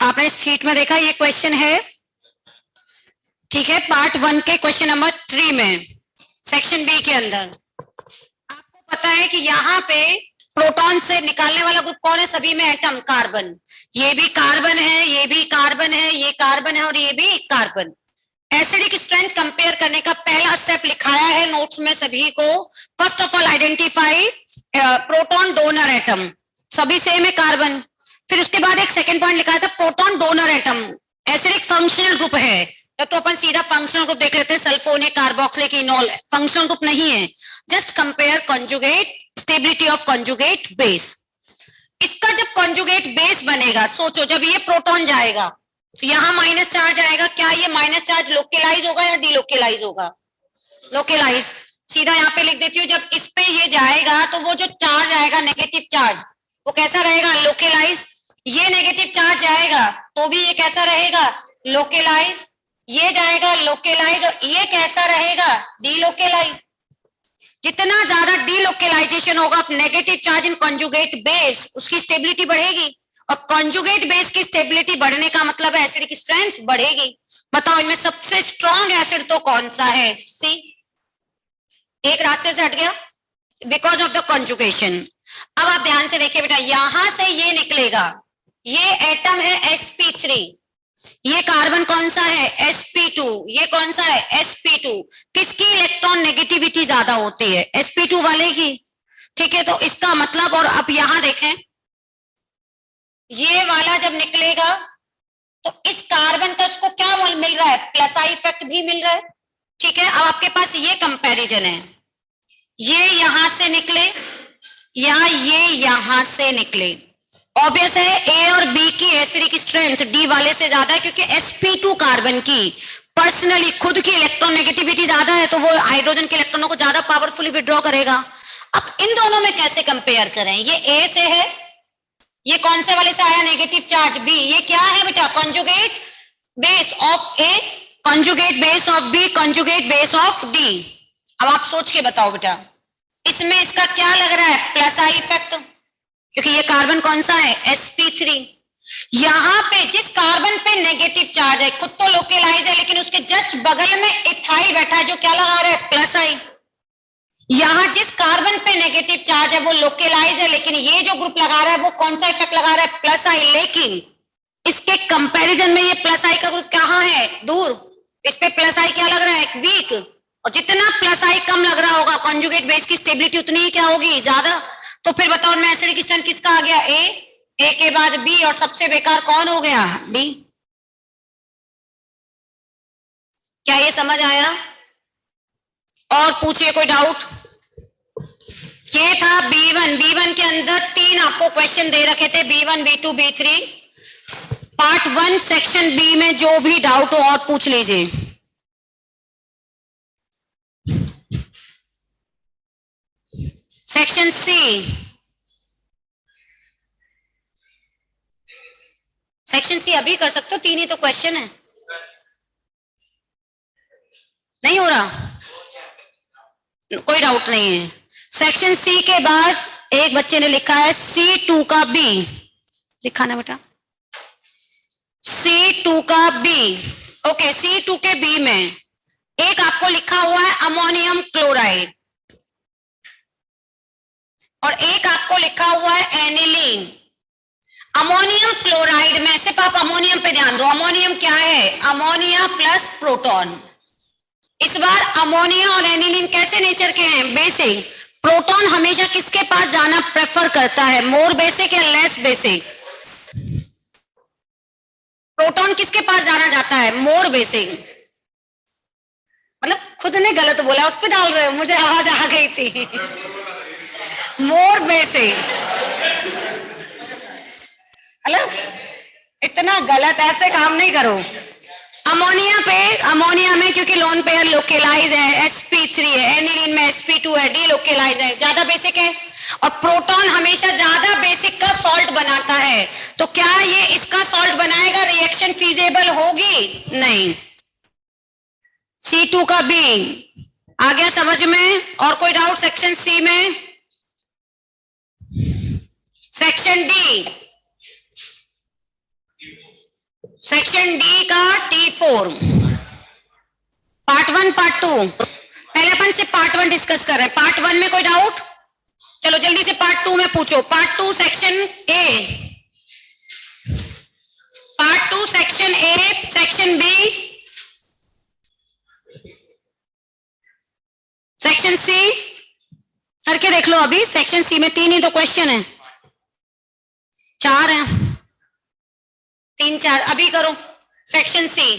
आपने शीट में देखा ये क्वेश्चन है, ठीक है, पार्ट 1 के क्वेश्चन नंबर 3 में सेक्शन बी के अंदर। आपको पता है कि यहाँ पे प्रोटॉन से निकालने वाला ग्रुप कौन है? सभी में एटम कार्बन। ये भी कार्बन है, ये भी कार्बन है, ये कार्बन है और ये भी कार्बन। एसिडिक स्ट्रेंथ कंपेयर करने का पहला स्टेप लिखाया है नोट्स में सभी को। First of all identify proton donor atom, सभी सेम है कार्बन। फिर उसके बाद एक सेकंड पॉइंट लिखा था proton donor atom acidic functional group है। तो अपन सीधा फंक्शनल ग्रुप देख लेते हैं, सल्फोनिक, कार्बोक्सिलिक, इनॉल फंक्शनल ग्रुप नहीं है। Just compare conjugate stability of conjugate base. इसका जब कॉन्जुगेट बेस बनेगा, सोचो जब ये प्रोटॉन जाएगा तो यहाँ माइनस चार्ज आएगा। क्या ये माइनस चार्ज लोकेलाइज होगा या डीलोकेलाइज होगा? लोकेलाइज। सीधा यहाँ पे लिख देती हूँ, जब इस पे ये जाएगा तो वो जो चार्ज आएगा नेगेटिव चार्ज वो कैसा रहेगा? लोकेलाइज। ये नेगेटिव चार्ज जाएगा तो भी ये कैसा रहेगा? लोकेलाइज। ये जाएगा लोकेलाइज और ये कैसा रहेगा? डीलोकेलाइज। जितना ज्यादा डीलोकेलाइजेशन होगा of negative charge in conjugate base, उसकी स्टेबिलिटी बढ़ेगी और कॉन्जुगेट बेस की स्टेबिलिटी बढ़ने का मतलब है एसिडिक स्ट्रेंथ बढ़ेगी। बताओ इनमें सबसे स्ट्रॉन्ग एसिड तो कौन सा है? सी। एक रास्ते से हट गया बिकॉज ऑफ द कॉन्जुगेशन। अब आप ध्यान से देखिए बेटा, यहां से ये निकलेगा, ये एटम है sp3, ये कार्बन कौन सा है? sp2, ये कौन सा है? sp2। किसकी इलेक्ट्रॉन नेगेटिविटी ज्यादा होती है? sp2 वाले की। ठीक है, तो इसका मतलब, और अब यहां देखें, ये वाला जब निकलेगा तो इस कार्बन का उसको क्या मिल रहा है? प्लस आई इफेक्ट भी मिल रहा है। ठीक है, अब आपके पास ये कंपैरिजन है, ये यहां से निकले या ये यहां से निकले। ऑब्वियस है ए और बी की एसिडिक स्ट्रेंथ डी वाले से ज्यादा है, क्योंकि sp2 कार्बन की पर्सनली खुद की इलेक्ट्रॉन नेगेटिविटी ज्यादा है, तो वो हाइड्रोजन के इलेक्ट्रॉनों को ज्यादा पावरफुली विड्रॉ करेगा। अब इन दोनों में कैसे कंपेयर करें? ये ए से है, ये कौन से वाले से आया? Negative charge B. ये क्या है बेटा? Conjugate base of A, conjugate base of B, conjugate base of D. अब आप सोच के बताओ बेटा, इसमें इसका क्या लग रहा है? प्लस आई इफेक्ट, क्योंकि ये कार्बन कौन सा है? sp3। यहां पे जिस कार्बन पे नेगेटिव चार्ज है, खुद तो लोकेलाइज है, लेकिन उसके जस्ट बगल में इथाइल बैठा है जो क्या लगा रहा है? प्लस आई। यहां जिस कार्बन पे नेगेटिव चार्ज है वो लोकेलाइज है, लेकिन ये जो ग्रुप लगा रहा है वो कौन सा इफेक्ट लगा रहा है? प्लस आई। लेकिन इसके कंपैरिजन में ये प्लस आई का ग्रुप कहां है? दूर। इस पे प्लस आई क्या लग रहा है? वीक। और जितना प्लस आई कम लग रहा होगा कॉन्जुगेट बेस की स्टेबिलिटी उतनी ही क्या होगी? ज्यादा। तो फिर बताओ मैं एसिडिक स्ट्रेंथ किसका आ गया? ए के बाद बी और सबसे बेकार कौन हो गया? डी। क्या ये समझ आया? और पूछिए कोई डाउट? ये था B1 के अंदर 3 आपको क्वेश्चन दे रखे थे, B1, B2, B3। Part 1 section B में जो भी डाउट हो और पूछ लीजिए। सेक्शन सी, सेक्शन सी अभी कर सकते हो, 3 ही तो क्वेश्चन है। नहीं हो रहा? कोई डाउट नहीं है। सेक्शन सी के बाद एक बच्चे ने लिखा है C2 का बी, दिखाना बेटा, C2 का बी। ओके, C2 के बी में एक आपको लिखा हुआ है अमोनियम क्लोराइड, और एक आपको लिखा हुआ है एनिलीन। अमोनियम क्लोराइड में सिर्फ आप अमोनियम पे ध्यान दो, अमोनियम क्या है, अमोनिया प्लस प्रोटॉन। इस बार अमोनिया और एनिलीन कैसे नेचर के हैं, बेसिक। प्रोटॉन हमेशा किसके पास जाना प्रेफर करता है, मोर बेसिक या लेस बेसिक? प्रोटॉन किसके पास जाना जाता है, मोर बेसिक। मतलब खुद ने गलत बोला, उस पर डाल रहे हो, मुझे आवाज आ गई थी। मोर बेसिक, मतलब इतना गलत, ऐसे काम नहीं करो। अमोनिया पे, अमोनिया में क्योंकि लोन पेयर लोकेलाइज है, sp3 है, एनिलीन में sp2 है, डी लोकेलाइज है, ज्यादा बेसिक है। और प्रोटॉन हमेशा ज्यादा बेसिक का सॉल्ट बनाता है, तो क्या ये इसका सॉल्ट बनाएगा, रिएक्शन फीजेबल होगी? नहीं। C2 का B आ गया समझ में? और कोई डाउट सेक्शन सी में? सेक्शन डी, सेक्शन डी का T4, पार्ट 1 पार्ट 2, पहले अपन से पार्ट 1 डिस्कस कर रहे हैं। पार्ट 1 में कोई डाउट? चलो जल्दी से पार्ट 2 में पूछो। Part 2 section A, part 2 section A, section B, section C करके देख लो। अभी सेक्शन सी में 3 ही तो क्वेश्चन है, 4 हैं, 3 4 अभी करो। सेक्शन सी,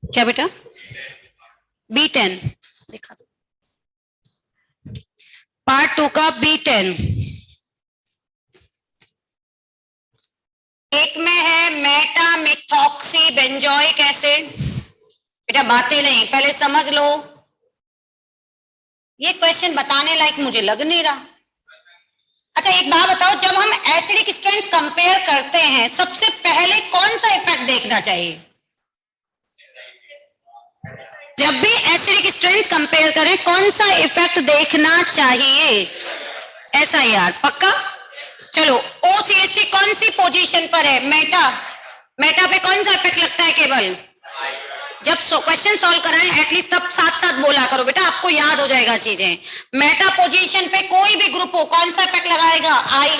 क्या बेटा? B10 दिखा दो, पार्ट 2 का B10। एक में है मेटा मिथॉक्सी बेंजोइक एसिड। बेटा बातें नहीं, पहले समझ लो। ये क्वेश्चन बताने लायक मुझे लग नहीं रहा। अच्छा एक बात बताओ, जब हम एसिडिक स्ट्रेंथ कंपेयर करते हैं, सबसे पहले कौन सा इफेक्ट देखना चाहिए? जब भी एसिडिक स्ट्रेंथ कंपेयर करें, कौन सा इफेक्ट देखना चाहिए? SIR पक्का? चलो OCH3 कौन सी पोजीशन पर है? मेटा, मेटा पे कौन सा इफेक्ट लगता है केवल? जब क्वेश्चन सॉल्व कराएं एटलीस्ट तब साथ साथ बोला करो बेटा, आपको याद हो जाएगा चीजें। मेटा पोजीशन पे कोई भी ग्रुप हो, कौन सा इफेक्ट लगाएगा? I।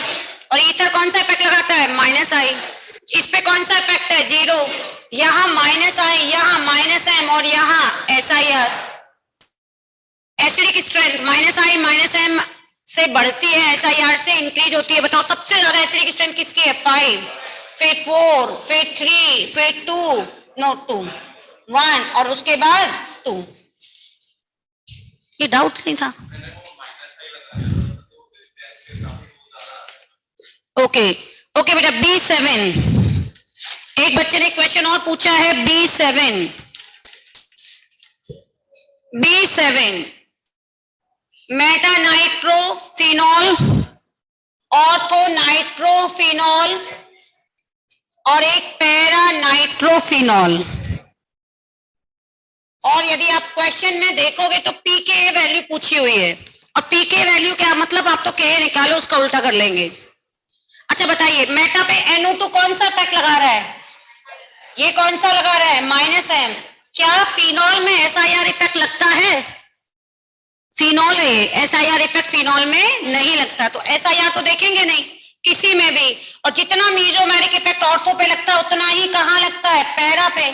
और ईथर कौन सा इफेक्ट लगाता है? -I। इस पे कौन सा इफेक्ट है? 0। यहाँ -I, यहाँ -M और यहाँ SIR। Acidic strength -I -M से बढ़ती है, SIR से इंक्रीज होती है। बताओ सबसे ज्यादा एसिडिक स्ट्रेंथ किसकी है? 5, फिर 4, फिर 3, फिर 2, नो 2, 1 और उसके बाद 2। ये डाउट नहीं था? ओके ओके बेटा B7, एक बच्चे ने क्वेश्चन और पूछा है B7। B7 Meta nitrophenol, ortho nitrophenol और एक पैरा नाइट्रोफिनॉल। और यदि आप क्वेश्चन में देखोगे तो pKa वैल्यू पूछी हुई है, और pKa वैल्यू क्या मतलब? आप तो Ka निकालो, उसका उल्टा कर लेंगे। अच्छा बताइए, मेटा पे NO2 कौन सा इफेक्ट लगा रहा है? ये कौन सा लगा रहा है? -M। क्या फिनॉल में SIR इफेक्ट लगता है? फिनॉल है, SIR इफेक्ट फिनॉल में नहीं लगता, तो SIR तो देखेंगे नहीं किसी में भी। और जितना मीजोमेरिक इफेक्ट ऑर्थो पे लगता है, उतना ही कहाँ लगता है? पैरा पे।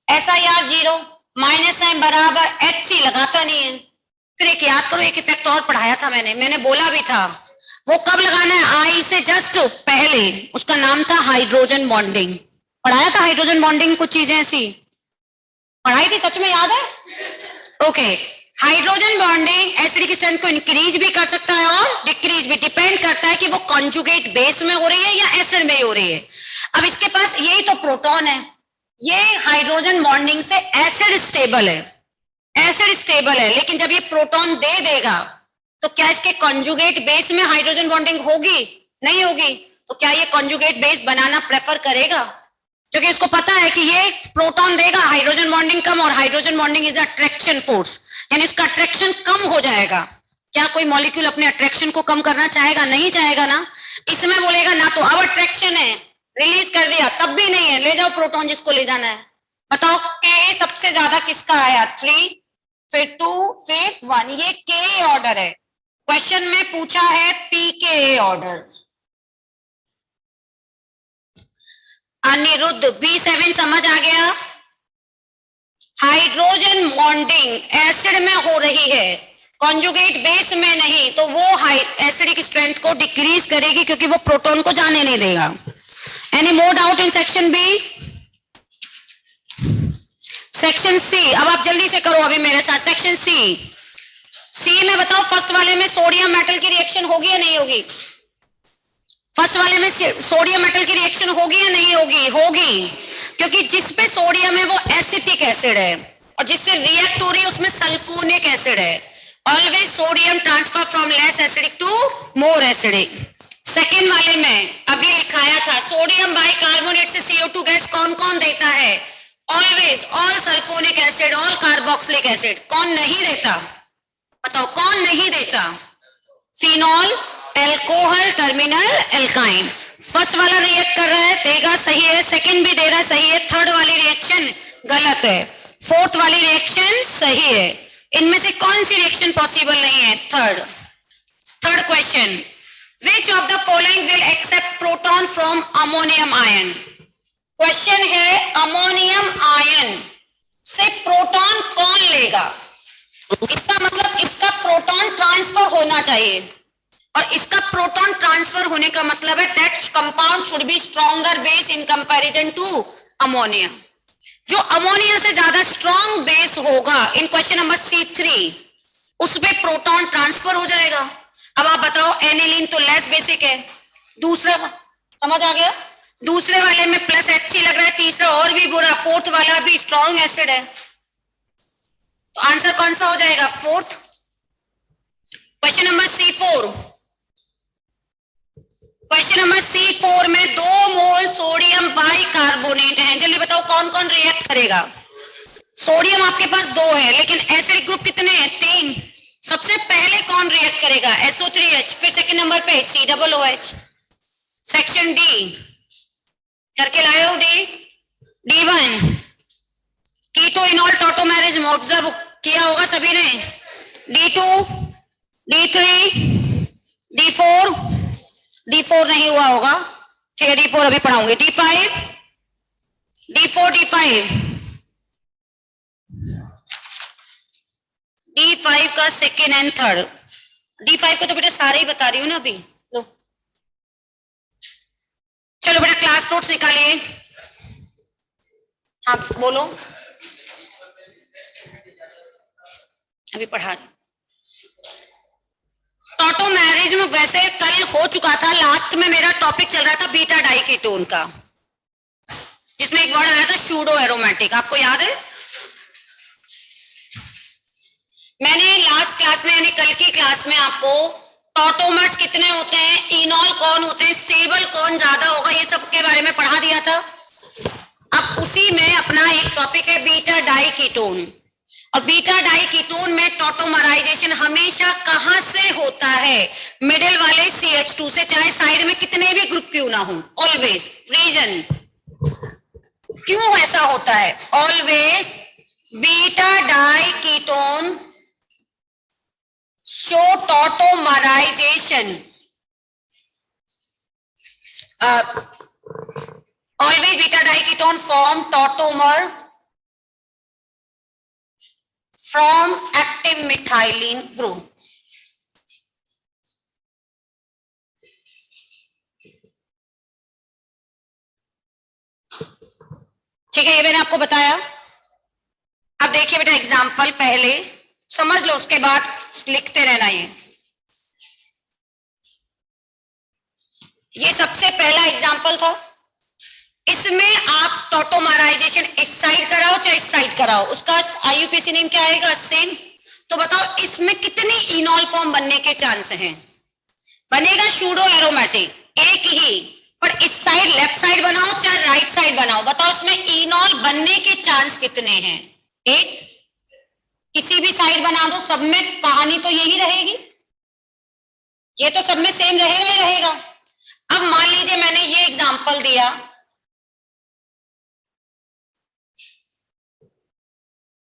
SIR 0, -M बराबर HC लगाता नहीं है। फिर एक याद करो, एक इफेक्ट और पढ़ाया था मैंने बोला भी था, वो कब लगाना है? I से जस्ट पहले, उसका नाम था हाइड्रोजन बॉन्डिंग। पढ़ाया था हाइड्रोजन बॉन्डिंग, कुछ चीजें ऐसी पढ़ाई थी, सच में याद है? Okay, hydrogen bonding acidic strength को इंक्रीज भी कर सकता है और डिक्रीज भी, डिपेंड करता है कि वो कॉन्जुगेट बेस में हो रही है या एसिड में हो रही है। अब इसके पास यही तो प्रोटॉन है, ये हाइड्रोजन बॉन्डिंग से एसिड स्टेबल है, एसिड स्टेबल है। लेकिन जब ये प्रोटॉन दे देगा तो क्या इसके कॉन्जुगेट बेस में हाइड्रोजन बॉन्डिंग होगी? नहीं होगी। तो क्या ये कॉन्जुगेट बेस बनाना प्रेफर करेगा? क्योंकि इसको पता है कि ये प्रोटॉन देगा, हाइड्रोजन बॉन्डिंग कम, और hydrogen bonding is attraction force, यानी इसका अट्रैक्शन कम हो जाएगा। क्या कोई मॉलिक्यूल अपने अट्रैक्शन को कम करना चाहेगा? नहीं चाहेगा ना। इसमें बोलेगा ना तो अब अट्रैक्शन है, रिलीज कर दिया, तब भी नहीं है, ले जाओ प्रोटॉन जिसको ले जाना है। बताओ के सबसे ज्यादा किसका आया? 3, फिर 2, फिर 1, ये के ऑर्डर है। क्वेश्चन में पूछा है पी के ऑर्डर। अनिरुद्ध B7 समझ आ गया? हाइड्रोजन बॉन्डिंग एसिड में हो रही है, कॉन्जुगेट बेस में नहीं, तो वो एसिड की स्ट्रेंथ को डिक्रीज करेगी क्योंकि वो प्रोटॉन को जाने नहीं देगा। Any more doubt in section B? Section C, अब आप जल्दी से करो अभी मेरे साथ। सेक्शन सी में बताओ, फर्स्ट वाले में सोडियम मेटल की रिएक्शन होगी या नहीं होगी? फर्स्ट वाले में सोडियम मेटल की रिएक्शन होगी या नहीं होगी? होगी, क्योंकि जिस पे सोडियम है वो एसिटिक एसिड है, और जिससे रिएक्ट हो रही है उसमें सल्फोनिक एसिड है। Always sodium transfer from less acidic to more acidic. Second वाले में अभी लिखाया था, सोडियम बाइकार्बोनेट से CO2 गैस कौन कौन देता है? Always all sulphonic acid, all carboxylic acid. कौन नहीं देता? बताओ कौन नहीं देता? Phenol, alcohol, terminal alkyne. First वाला रिएक्ट कर रहा है, देगा, सही है। सेकंड भी दे रहा है, सही है। थर्ड वाली रिएक्शन गलत है। फोर्थ वाली रिएक्शन सही है। इनमें से कौन सी रिएक्शन पॉसिबल नहीं है? Third question, which of the following will accept proton from ammonium ion? Question है अमोनियम आयन से प्रोटॉन कौन लेगा? इसका मतलब इसका प्रोटॉन ट्रांसफर होना चाहिए, और इसका प्रोटॉन ट्रांसफर होने का मतलब है that compound should be stronger base in comparison to ammonia. जो अमोनिया से ज्यादा स्ट्रॉन्ग बेस होगा इन क्वेश्चन नंबर C3, उसमें प्रोटॉन ट्रांसफर हो जाएगा। अब आप बताओ, एनिलीन तो लेस बेसिक है, दूसरा समझ आ गया? दूसरे वाले में प्लस HC लग रहा है, तीसरा और भी बुरा, फोर्थ वाला भी स्ट्रॉन्ग एसिड है, तो आंसर कौन सा हो जाएगा? Fourth. Question number C4, question number C4 में 2 मोल सोडियम बाइकार्बोनेट है। जल्दी बताओ कौन कौन रिएक्ट करेगा? सोडियम आपके पास 2 है, लेकिन एसिडिक ग्रुप कितने हैं? 3। सबसे पहले कौन रिएक्ट करेगा? SO3H, फिर सेकंड नंबर पे COOH। सेक्शन डी करके लाए हो? D1 कीटो इनॉल टॉटोमेरेज ऑब्जर्व किया होगा सभी ने। D2, D3, D4 नहीं हुआ होगा, ठीक है, D4 अभी पढ़ाऊंगी। D5, D5 का सेकेंड एंड थर्ड। D5 को तो बेटा सारे ही बता रही हूँ ना अभी। लो चलो बेटा क्लास नोट्स निकालिए। हाँ बोलो, अभी पढ़ा रही। टॉटोमेरेज में वैसे कल हो चुका था, लास्ट में मेरा टॉपिक चल रहा था बीटा डाइकीटोन का, जिसमें एक वर्ड आया था सूडो एरोमेटिक, आपको याद है? मैंने लास्ट क्लास में यानी कल की क्लास में आपको टॉटोमर्स कितने होते हैं, इनॉल कौन होते हैं, स्टेबल कौन ज्यादा होगा, ये सब के बारे में पढ़ा दिया था। अब उसी में अपना एक टॉपिक है बीटा डाइकीटोन, और बीटा डाइकीटोन में टॉटोमराइजेशन हमेशा कहां से होता है? मिडिल वाले CH2 से, चाहे साइड में कितने भी ग्रुप क्यों ना हो, ऑलवेज। रीजन क्यों ऐसा होता है? Always beta diketone show tautomerization, always beta diketone form tautomer from active methylene group। ठीक है, ये मैंने आपको बताया। अब देखिए बेटा एग्जाम्पल पहले समझ लो, उसके बाद लिखते रहना। ये सबसे पहला एग्जाम्पल था। इसमें आप टॉटोमराइजेशन इस साइड कराओ चाहे इस साइड कराओ, उसका IUPAC नेम क्या आएगा? सेम। तो बताओ इसमें कितनी इनॉल फॉर्म बनने के चांस हैं? बनेगा सूडो एरोमेटिक, एक ही, पर इस साइड लेफ्ट साइड बनाओ चाहे राइट साइड बनाओ, बताओ इसमें इनॉल बनने के चांस कितने हैं? एक, किसी भी साइड बना दो, सब में कहानी तो यही रहेगी, ये तो सब में सेम रहेगा ही रहेगा। अब मान लीजिए मैंने ये एग्जांपल दिया,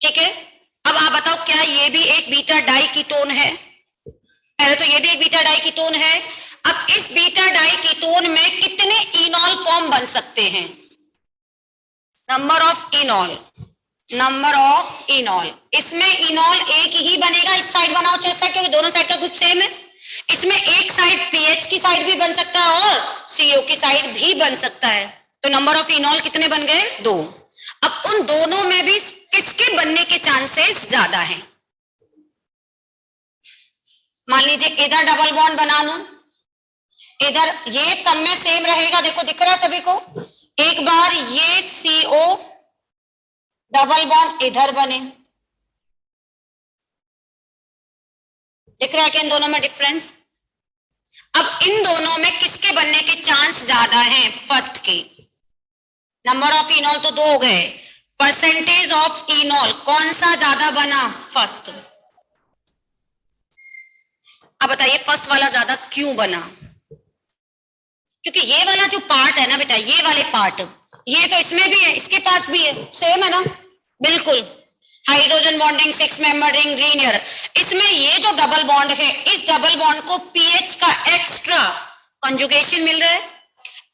ठीक है, अब आप बताओ क्या ये भी एक बीटा डाई कीटोन है? पहले तो ये भी एक बीटा डाई कीटोन है। अब इस बीटा डाई कीटोन में कितने इनॉल फॉर्म बन सकते हैं? नंबर ऑफ इनॉल, नंबर ऑफ इनॉल, इसमें इनॉल एक ही बनेगा, इस साइड बनाओ चाहे साइड, क्योंकि दोनों साइड का ग्रुप सेम है। इसमें एक साइड पीएच की साइड भी बन सकता है और सीओ की साइड भी बन सकता है। तो नंबर ऑफ इनॉल कितने बन गए? 2। अब उन दोनों में भी किसके बनने के चांसेस ज्यादा हैं? मान लीजिए इधर डबल बॉन्ड बना लूं, इधर ये सब में सेम रहेगा, देखो दिख रहा है सभी को। एक बार ये CO डबल बॉन्ड इधर बने, दिख रहा है कि इन दोनों में डिफरेंस? अब इन दोनों में किसके बनने के चांस ज्यादा हैं? फर्स्ट के। नंबर ऑफ इनॉल तो 2 हो गए, परसेंटेज ऑफ इनॉल कौन सा ज्यादा बना? फर्स्ट। अब बताइए फर्स्ट वाला ज्यादा क्यों बना? क्योंकि ये वाला जो पार्ट है ना बेटा, ये वाले पार्ट, ये तो इसमें भी है, इसके पास भी है, सेम है ना, बिल्कुल। Hydrogen bonding, 6 member ring, linear. इसमें ये जो डबल बॉन्ड है, इस डबल बॉन्ड को पीएच का एक्स्ट्रा कंजुगेशन मिल रहा है,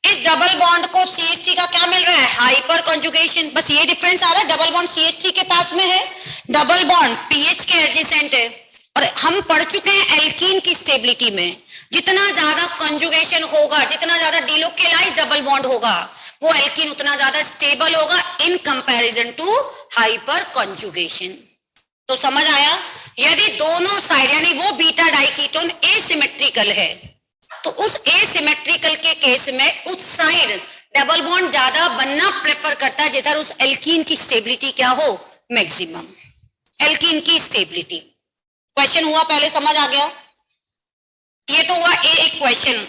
इस डबल बॉन्ड को CH3 का क्या मिल रहा है? Hyper conjugation. बस ये डिफरेंस आ रहा है, डबल बॉन्ड CH3 के पास में है, डबल बॉन्ड पीएच के एडजेसेंट है। और हम पढ़ चुके हैं एल्कीन की स्टेबिलिटी में, जितना ज्यादा कंजुगेशन होगा, जितना ज्यादा डिलोकेलाइज डबल बॉन्ड होगा, वो एल्कीन उतना ज्यादा स्टेबल होगा in comparison to hyperconjugation. तो समझ आया? यदि दोनों साइड यानी वो बीटा डाइकीटोन एसिमेट्रिकल है, तो उस एसिमेट्रिकल के केस में उस साइड डबल बॉन्ड ज्यादा बनना प्रेफर करता है जिधर उस एल्कीन की स्टेबिलिटी क्या हो? मैक्सिमम। एल्कीन की स्टेबिलिटी। क्वेश्चन हुआ? पहले समझ आ गया? ये तो हुआ एक क्वेश्चन।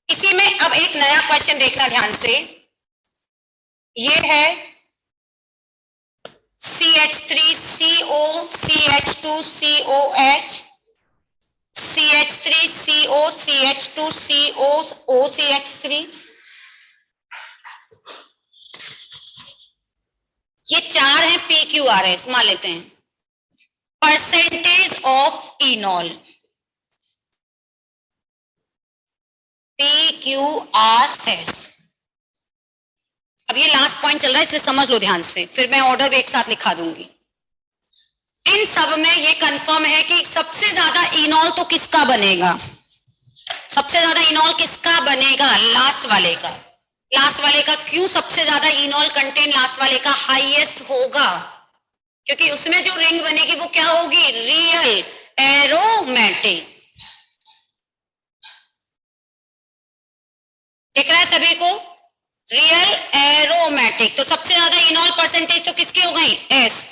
इसी में अब एक नया क्वेश्चन देखना ध्यान से, ये है CH3CO CH2COH CH3CO CH2CO OCH3, ये 4 हैं PQRS। मान लेते हैं परसेंटेज ऑफ इनॉल PQRS। अब ये लास्ट पॉइंट चल रहा है इसलिए समझ लो ध्यान से, फिर मैं ऑर्डर भी एक साथ लिखा दूंगी। इन सब में ये कंफर्म है कि सबसे ज्यादा इनॉल तो किसका बनेगा? सबसे ज्यादा इनॉल किसका बनेगा? लास्ट वाले का। लास्ट वाले का क्यों सबसे ज्यादा इनॉल कंटेंट लास्ट वाले का हाईएस्ट होगा? क्योंकि उसमें जो रिंग बनेगी वो क्या होगी? Real aromatic. दिख रहा है सभी को? Real aromatic. तो सबसे ज्यादा इनॉल परसेंटेज तो किसकी हो गई? S।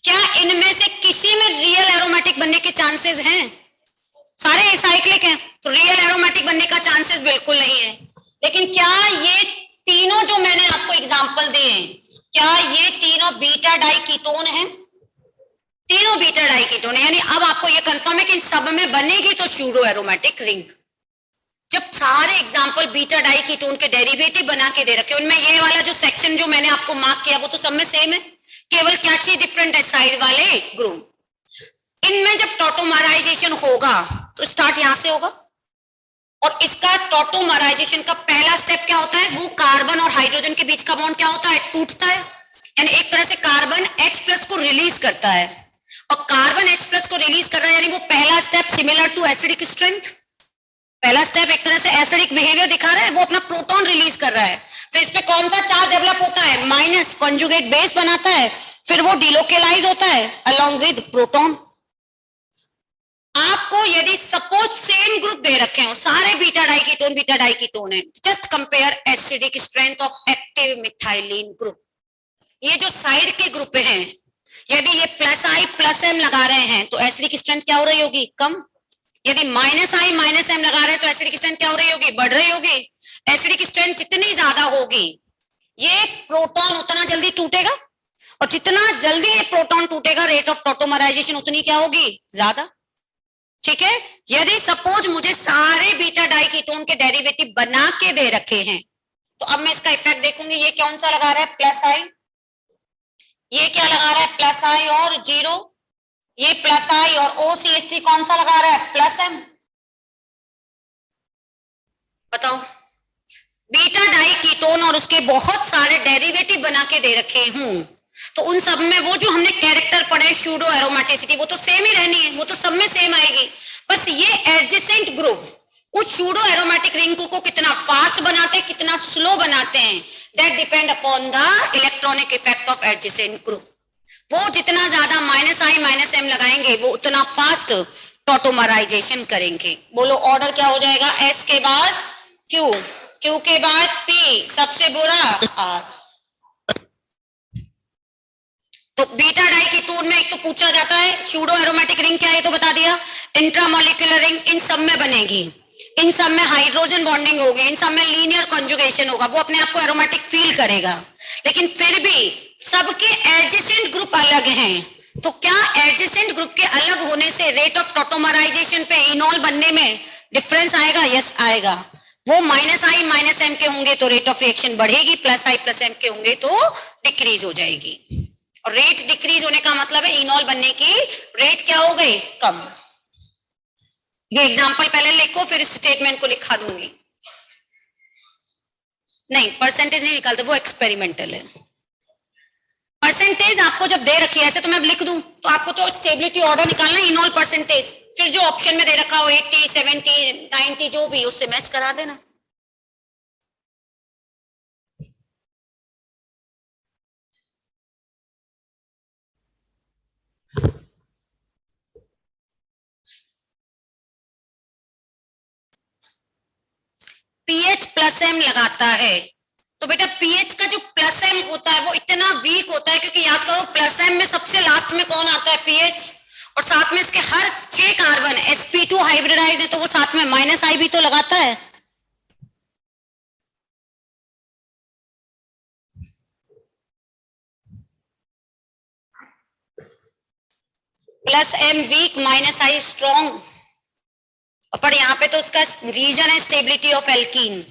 क्या इनमें से किसी में रियल एरोमेटिक बनने के चांसेस हैं? सारे एसाइक्लिक हैं, तो रियल एरोमेटिक बनने का चांसेस बिल्कुल नहीं है। लेकिन क्या ये तीनों जो मैंने आपको एग्जांपल दिए हैं, क्या ये तीनों बीटा डाई कीटोन हैं? तीनों बीटा डाई कीटोन है, यानी अब आपको ये कंफर्म है कि इन सब में बनेगी तो सूडो एरोमेटिक रिंग। जब सारे एग्जांपल बीटा डाई कीटोन के डेरिवेटिव बना के दे रखे, उनमें ये वाला जो सेक्शन जो मैंने आपको मार्क किया वो तो सब में सेम है, केवल क्या चीज डिफरेंट है? साइड वाले ग्रुप। इनमें जब टॉटोमराइजेशन होगा तो स्टार्ट यहां से होगा, और इसका टॉटोमराइजेशन का पहला स्टेप क्या होता है? वो कार्बन और हाइड्रोजन के बीच का बॉन्ड क्या होता है? टूटता है, यानी एक तरह से कार्बन H+ को रिलीज करता है, और कार्बन H+ को रिलीज कर रहा है, यानी वो पहला step similar to acidic strength. पहला स्टेप एक तरह से एसिडिक बिहेवियर दिखा रहा है, वो अपना प्रोटॉन रिलीज कर रहा है। तो इस पे कौन सा चार्ज डेवलप होता है? माइनस, कंजुगेट बेस बनाता है, फिर वो डिलोकेलाइज होता है अलोंग विद प्रोटॉन। आपको यदि सपोज सेम ग्रुप दे रखे हो, सारे बीटा डाइकीटोन है, just compare acidic strength of active methylene group. ये जो साइड के ग्रुप हैं, यदि ये +I+M लगा रहे हैं तो एसिडिक स्ट्रेंथ क्या हो रही होगी? कम। यदि -I-M लगा रहे हैं तो एसिडिक स्ट्रेंथ क्या हो रही होगी? बढ़ रही होगी। एसिडिक स्ट्रेंथ जितनी ज्यादा होगी, ये प्रोटॉन उतना जल्दी टूटेगा, और जितना जल्दी ये प्रोटॉन टूटेगा रेट ऑफ टॉटोमराइजेशन उतनी क्या होगी, ज्यादा। ठीक है, यदि सपोज मुझे सारे बीटा डाइकीटोन के डेरिवेटिव बना के दे रखे हैं, तो अब मैं इसका इफेक्ट देखूंगी, ये कौन सा लगा रहा है प्लस आई, ये क्या लगा रहा है प्लस आई और जीरो, ये प्लस आई, और OCH3 कौन सा लगा रहा है प्लस एम। बताओ, बीटा डाइकीटोन और उसके बहुत सारे डेरिवेटिव बना के दे रखे हूं, तो उन सब में वो जो हमने कैरेक्टर पढ़े सूडो एरोमेटिसिटी वो तो सेम ही रहनी है, वो तो सब में सेम आएगी। बस ये एडजेसेंट ग्रुप उस सूडो एरोमेटिक रिंग को कितना फास्ट बनाते हैं, कितना स्लो बनाते हैं, that depend upon the electronic effect of adjacent group. वो जितना ज्यादा माइनस आई माइनस एम लगाएंगे वो उतना फास्ट टॉटोमराइजेशन करेंगे। बोलो ऑर्डर क्या हो जाएगा, एस के बाद क्यू, क्यू के बाद पी, सबसे बुरा आर। तो बीटा डाइकीटोन में एक तो पूछा जाता है सूडो एरोमेटिक रिंग क्या है, तो बता दिया, इंट्रामोलिकुलर रिंग इन सब में बनेगी, इन सब में हाइड्रोजन बॉन्डिंग होगी, इन सब में लीनियर कॉन्जुगेशन होगा, वो अपने आप को एरोमेटिक फील करेगा, लेकिन फिर भी सबके एडजेसेंट ग्रुप अलग हैं। तो क्या एडजेसेंट ग्रुप के अलग होने से रेट ऑफ टॉटोमराइजेशन पे इनॉल बनने में डिफरेंस आएगा? यस आएगा। वो माइनस आई माइनस एम के होंगे तो रेट ऑफ रिएक्शन बढ़ेगी, प्लस आई प्लस एम के होंगे तो डिक्रीज हो जाएगी। और रेट डिक्रीज होने का मतलब है इनॉल बनने की रेट क्या हो गई, कम। ये एग्जांपल पहले लिखो फिर स्टेटमेंट को लिखा दूंगी। नहीं परसेंटेज नहीं निकालते, वो एक्सपेरिमेंटल है। परसेंटेज आपको जब दे रखी है ऐसे तो मैं लिख दूं, तो आपको तो स्टेबिलिटी ऑर्डर निकालना है, इनॉल परसेंटेज, फिर जो ऑप्शन में दे रखा हो 80 70 90 जो भी उससे मैच करा देना। पीएच प्लस एम लगाता है तो बेटा पीएच का जो प्लस एम होता है वो इतना वीक होता है, क्योंकि याद करो प्लस एम में सबसे लास्ट में कौन आता है, पीएच, और साथ में इसके हर 6 कार्बन sp2 हाइब्रिडाइज है, तो वो साथ में माइनस आई भी तो लगाता है। Plus am weak minus I strong, पर यहाँ पे तो उसका रीजन है स्टेबिलिटी ऑफ एल्कीन।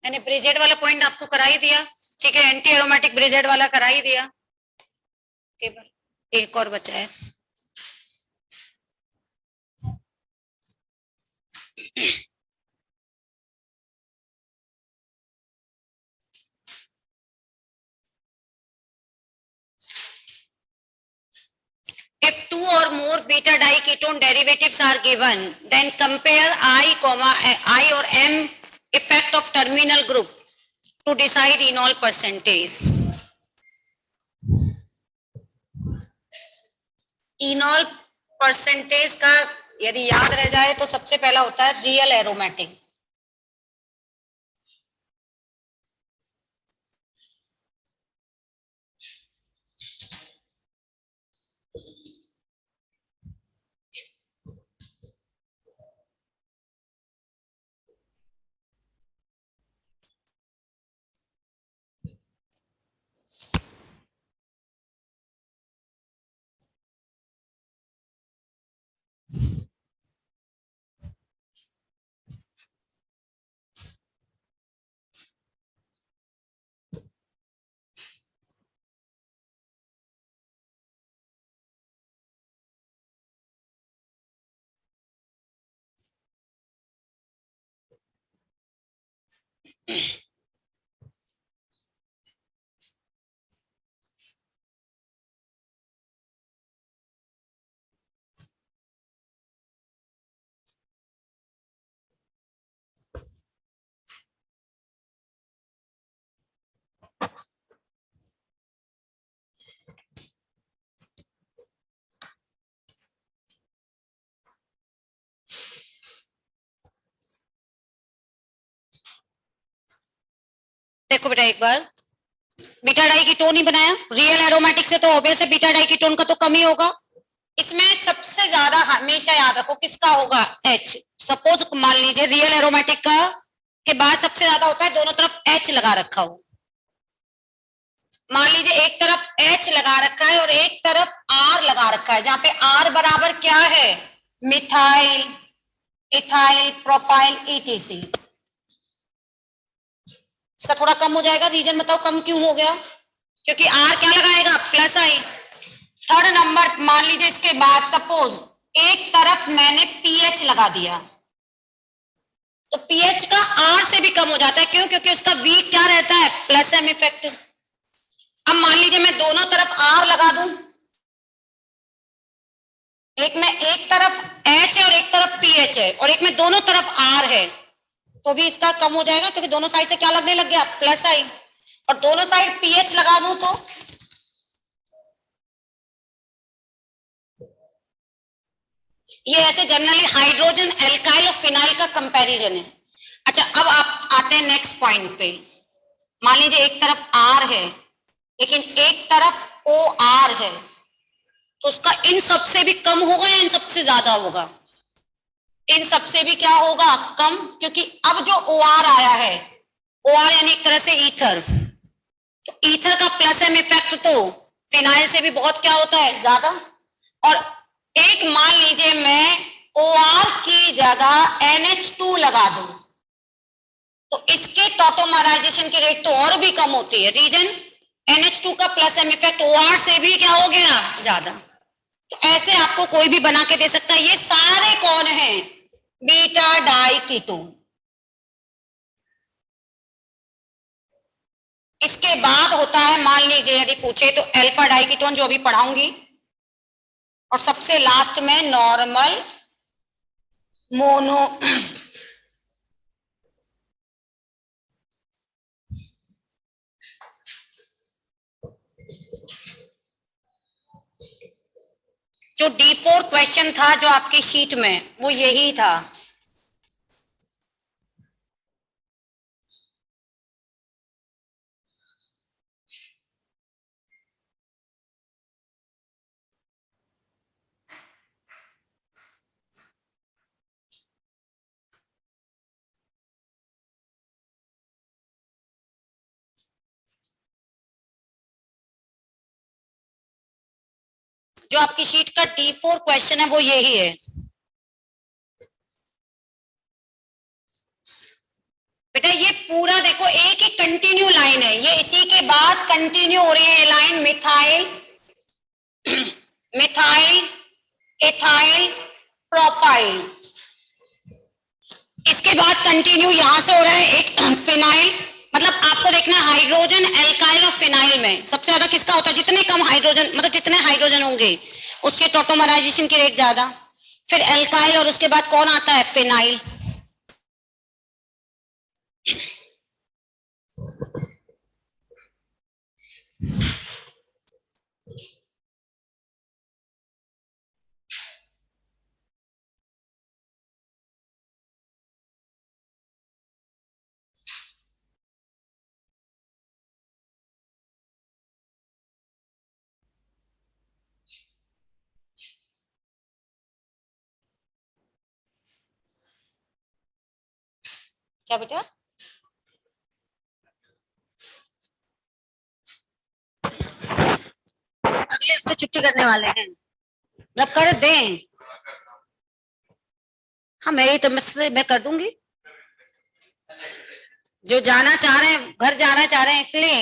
मैंने ब्रिजेड वाला पॉइंट आपको करा ही दिया, ठीक है, एंटी एरोमेटिक ब्रिजेड वाला करा ही दिया, केवल एक और बचा है। If two or more beta diketone derivatives are given, then compare I or M effect of terminal group to decide enol percentage. इनॉल percentage का यदि याद रह जाए तो सबसे पहला होता है रियल एरोमेटिक। देखो बेटा एक बार, बीटा डाइकीटोन ही बनाया, रियल एरोमेटिक से तो ऑब्वियस है बीटा डाइकीटोन का तो कम ही होगा। इसमें सबसे ज्यादा हमेशा याद रखो किसका होगा, H। सपोज मान लीजिए रियल एरोमेटिक का के बाद सबसे ज्यादा होता है, दोनों तरफ H लगा रखा हो। मान लीजिए एक तरफ H लगा रखा है और एक तरफ R लगा रखा है, जहां पे R बराबर क्या है, मिथाइल, इथाइल, प्रोपाइल, ईटीसी। इसका थोड़ा कम हो जाएगा, रीजन बताओ कम क्यों हो गया, क्योंकि R क्या लगाएगा, प्लस आई। थर्ड नंबर मान लीजिए इसके बाद सपोज एक तरफ मैंने पीएच लगा दिया, तो पीएच का R से भी कम हो जाता है, क्यों, क्योंकि उसका V क्या रहता है, प्लस एम इफेक्ट। अब मान लीजिए मैं दोनों तरफ R लगा दूं, एक में एक तरफ H है और एक तरफ पीएच है और एक में दोनों तरफ R है, तो भी इसका कम हो जाएगा, क्योंकि दोनों साइड से क्या लगने लग गया, प्लस आई। और दोनों साइड पीएच लगा दूं तो ये ऐसे जनरली हाइड्रोजन, एल्काइल और फिनाइल का कंपैरिजन है। अच्छा अब आप आते हैं नेक्स्ट पॉइंट पे। मान लीजिए एक तरफ R है लेकिन एक तरफ OR है, तो उसका इन सबसे भी कम होगा या इन सबसे ज्यादा होगा, इन सबसे भी क्या होगा, कम, क्योंकि अब जो OR आया है, OR यानी एक तरह से ईथर, तो ईथर का प्लस एम इफेक्ट तो फिनाइल से भी बहुत क्या होता है, ज्यादा। और एक मान लीजिए मैं OR की जगह NH2 लगा दूं, तो इसके टॉटोमराइजेशन की रेट तो और भी कम होती है, रीजन NH2 का प्लस एम इफेक्ट OR से भी क्या हो गया, ज्यादा। तो ऐसे आपको कोई भी बना के दे सकता है। ये सारे कौन है, बीटा डाइकीटोन। इसके बाद होता है, मान लीजिए यदि पूछे तो अल्फा डाइकीटोन, जो अभी पढ़ाऊंगी, और सबसे लास्ट में नॉर्मल मोनो जो D4 क्वेश्चन था जो आपकी शीट में, वो यही था। जो आपकी शीट का D4 क्वेश्चन है वो यही है। बेटा ये पूरा देखो एक ही कंटिन्यू लाइन है, ये इसी के बाद कंटिन्यू हो रही है line, methyl methyl ethyl propyl, इसके बाद कंटिन्यू यहां से हो रहा है एक फिनाइल। मतलब आपको देखना हाइड्रोजन एल्काइल और फिनाइल में सबसे ज्यादा किसका होता है, जितने कम हाइड्रोजन मतलब जितने हाइड्रोजन होंगे उसके टोटोमराइजेशन की रेट ज्यादा, फिर एल्काइल और उसके बाद कौन आता है, फिनाइल। क्या बेटा, अगले हफ्ते छुट्टी करने वाले हैं, मतलब कर दें। हाँ मेरी तरफ से मैं कर दूंगी, जो जाना चाह रहे हैं घर जाना चाह रहे हैं इसलिए।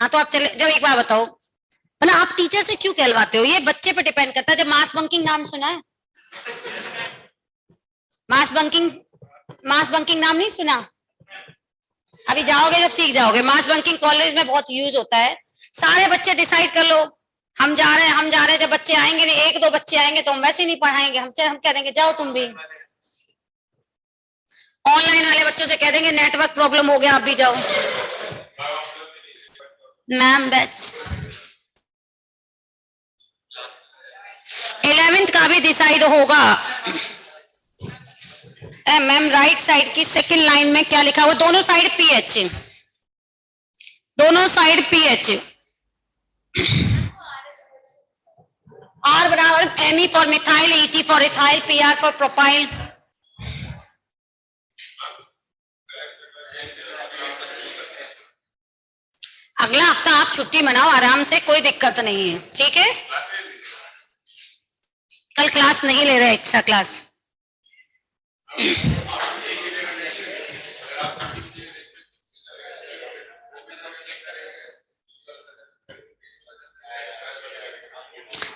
हाँ तो आप चले, जब एक बार बताओ मतलब आप टीचर से क्यों कहलवाते हो, ये बच्चे पे डिपेंड करता है। जब मास बंकिंग नाम सुना है, मास बंकिंग, मास बंकिंग नाम नहीं सुना, अभी जाओगे जब सीख जाओगे। मास बंकिंग कॉलेज में बहुत यूज होता है। सारे बच्चे डिसाइड कर लो हम जा रहे हैं, हम जा रहे हैं। जब बच्चे आएंगे नहीं, एक दो बच्चे आएंगे तो हम वैसे ही नहीं पढ़ाएंगे, हम कह देंगे जाओ तुम भी। ऑनलाइन वाले बच्चों से कह देंगे नेटवर्क प्रॉब्लम हो गया आप भी जाओ। मैम बैच 11th का भी डिसाइड होगा। मैम राइट साइड की सेकंड लाइन में क्या लिखा हुआ, दोनों साइड पीएच, दोनों साइड पीएच। आर बराबर M E for methyl, E T for ethyl, P R for propyl. अगला हफ्ता आप छुट्टी मनाओ आराम से, कोई दिक्कत नहीं है, ठीक है। कल क्लास नहीं ले रहे एक्स्ट्रा क्लास।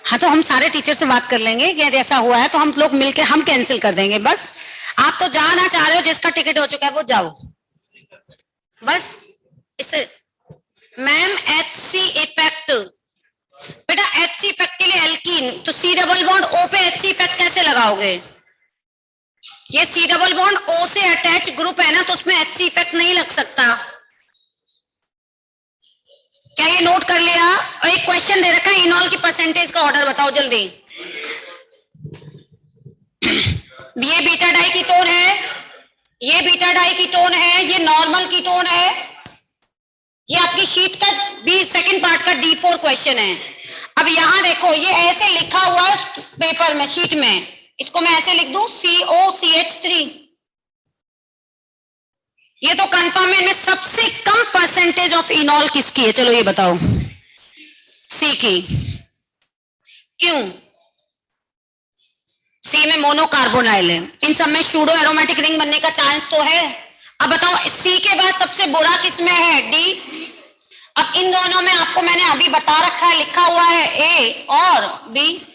हाँ तो हम सारे टीचर से बात कर लेंगे कि यदि ऐसा हुआ है तो हम लोग मिलके हम कैंसिल कर देंगे। बस आप तो जाना चाह रहे हो, जिसका टिकट हो चुका है वो जाओ बस। इससे मैम एच सी इफेक्ट, बेटा एच सी इफेक्ट के लिए एल्कीन, तो सी डबल बॉन्ड ओ पे एच सी इफेक्ट कैसे लगाओगे, ये सी डबल बॉन्ड ओ से अटैच ग्रुप है ना, तो उसमें एच सी इफेक्ट नहीं लग सकता। क्या ये नोट कर लिया। और एक क्वेश्चन दे रखा है, इनॉल की परसेंटेज का ऑर्डर बताओ जल्दी। ये बीटा डाई कीटोन है, ये बीटा डाई कीटोन है, ये नॉर्मल कीटोन है। ये आपकी शीट का 20 सेकंड पार्ट का D4 क्वेश्चन है। अब यहां देखो ये ऐसे लिखा हुआ है पेपर में, शीट में, इसको मैं ऐसे लिख दूं COCH3। ये तो कंफर्म है। इनमें सबसे कम परसेंटेज ऑफ इनॉल किसकी है, चलो ये बताओ, सी की। क्यों, सी में मोनोकार्बोनाइल है, इन सब में सूडो एरोमेटिक रिंग बनने का चांस तो है। अब बताओ सी के बाद सबसे बुरा किसमें है, डी। अब इन दोनों में आपको मैंने अभी बता रखा है, लिखा हुआ है ए और बी।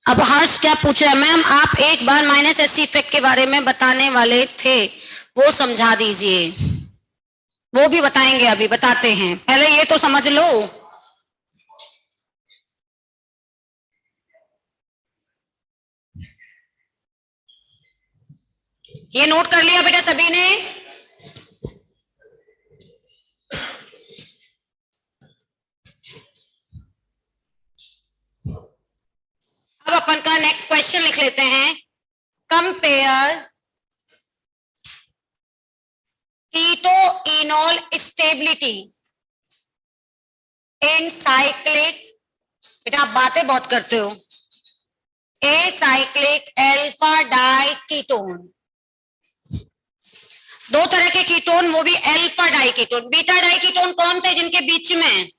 अब हर्ष क्या पूछ रहा है, मैम आप एक बार माइनस एस इफेक्ट के बारे में बताने वाले थे, वो समझा दीजिए। वो भी बताएंगे, अभी बताते हैं, पहले ये तो समझ लो। ये नोट कर लिया बेटा सभी ने। अब अपन का नेक्स्ट क्वेश्चन लिख लेते हैं, compare keto enol stability in cyclic, बेटा आप बातें बहुत करते हो, acyclic alpha diketone. दो तरह के कीटोन, वो भी alpha diketone. Beta diketone कौन थे, जिनके बीच में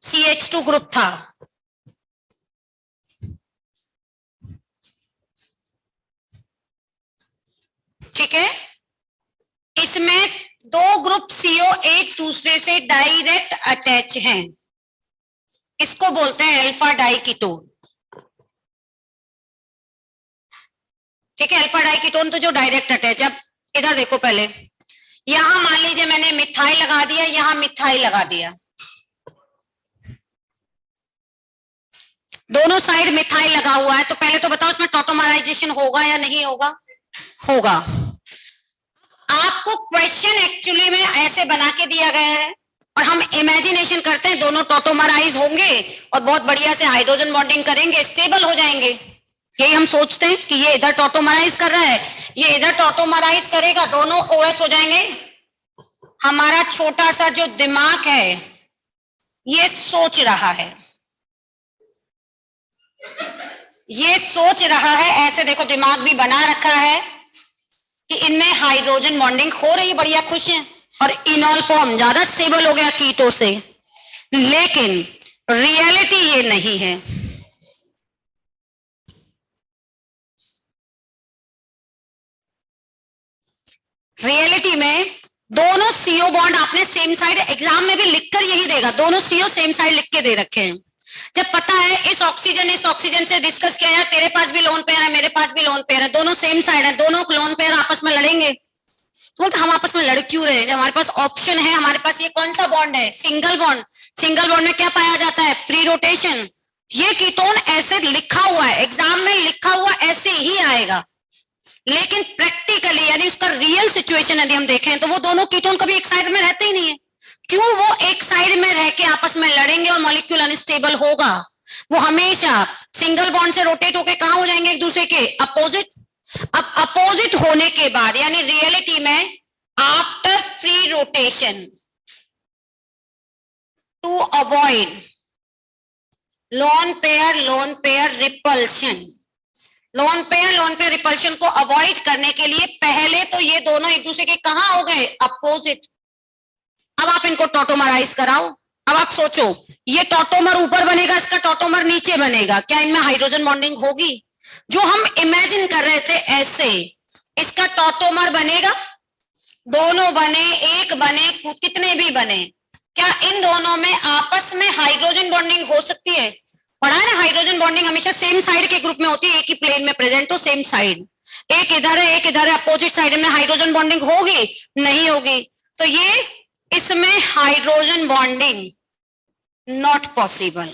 CH2 ग्रुप था। ठीक है, इसमें दो ग्रुप CO एक दूसरे से डायरेक्ट अटैच हैं, इसको बोलते हैं अल्फा डाई कीटोन। ठीक है, अल्फा डाई कीटोन तो जो डायरेक्ट अटैच। अब इधर देखो, पहले यहां मान लीजिए मैंने मिथाइल लगा दिया, यहां मिथाइल लगा दिया, दोनों साइड मिथाइल लगा हुआ है, तो पहले तो बताओ इसमें टॉटोमराइजेशन होगा या नहीं होगा? होगा। आपको क्वेश्चन एक्चुअली में ऐसे बना के दिया गया है और हम इमेजिनेशन करते हैं दोनों टॉटोमराइज होंगे और बहुत बढ़िया से हाइड्रोजन बॉन्डिंग करेंगे, स्टेबल हो जाएंगे। यही हम सोचते हैं कि ये इधर टॉटोमराइज कर रहा है, ये इधर टॉटोमराइज करेगा, दोनों OH हो जाएंगे। हमारा छोटा सा जो दिमाग है ये सोच रहा है, ये सोच रहा है ऐसे, देखो दिमाग भी बना रखा है कि इनमें हाइड्रोजन बॉन्डिंग हो रही है, बढ़िया खुश है, और इनॉल फॉर्म ज्यादा स्टेबल हो गया कीटो से। लेकिन रियलिटी ये नहीं है। रियलिटी में दोनों CO बॉन्ड आपने सेम साइड, एग्जाम में भी लिखकर यही देगा, दोनों CO सेम साइड लिख के दे रखे हैं। जब पता है इस ऑक्सीजन से डिस्कस किया है, तेरे पास भी लोन पेयर है, मेरे पास भी लोन पेयर है, दोनों सेम साइड है, दोनों लोन पेयर आपस में लड़ेंगे, तो बोलते हम आपस में लड़ क्यों रहे हैं जब हमारे पास ऑप्शन है, हमारे पास ये कौन सा बॉन्ड है? Single bond. सिंगल बॉन्ड में क्या पाया जाता है? Free rotation. ये कीटोन ऐसे लिखा हुआ है, एग्जाम में लिखा हुआ ऐसे ही आएगा, लेकिन प्रैक्टिकली यानी उसका रियल सिचुएशन यदि हम देखें तो वो दोनों कीटोन कभी एक साइड में रहते ही नहीं है। क्यों? वो एक साइड में रह के आपस में लड़ेंगे और मॉलिक्यूल अनस्टेबल होगा। वो हमेशा सिंगल बॉन्ड से रोटेट होके कहां हो जाएंगे? एक दूसरे के अपोजिट। अब अपोजिट होने के बाद यानी रियलिटी में after free rotation to avoid lone pair repulsion, lone pair repulsion को अवॉइड करने के लिए पहले तो ये दोनों एक दूसरे के कहां हो गए? अपोजिट। अब आप इनको टॉटोमराइज कराओ। अब आप सोचो, ये टॉटोमर ऊपर बनेगा, इसका टॉटोमर नीचे बनेगा, क्या इनमें हाइड्रोजन बॉन्डिंग होगी? जो हम इमेजिन कर रहे थे ऐसे, इसका टॉटोमर बनेगा, दोनों बने, एक बने, कितने भी बने, क्या इन दोनों में आपस में हाइड्रोजन बॉन्डिंग हो सकती है? पढ़ा है ना, हाइड्रोजन बॉन्डिंग हमेशा सेम साइड के ग्रुप में होती है, एक ही प्लेन में प्रेजेंट हो, सेम साइड, एक इधर है एक इधर है, अपोजिट साइड में हाइड्रोजन बॉन्डिंग होगी? नहीं होगी। तो ये इसमें हाइड्रोजन बॉन्डिंग नॉट पॉसिबल,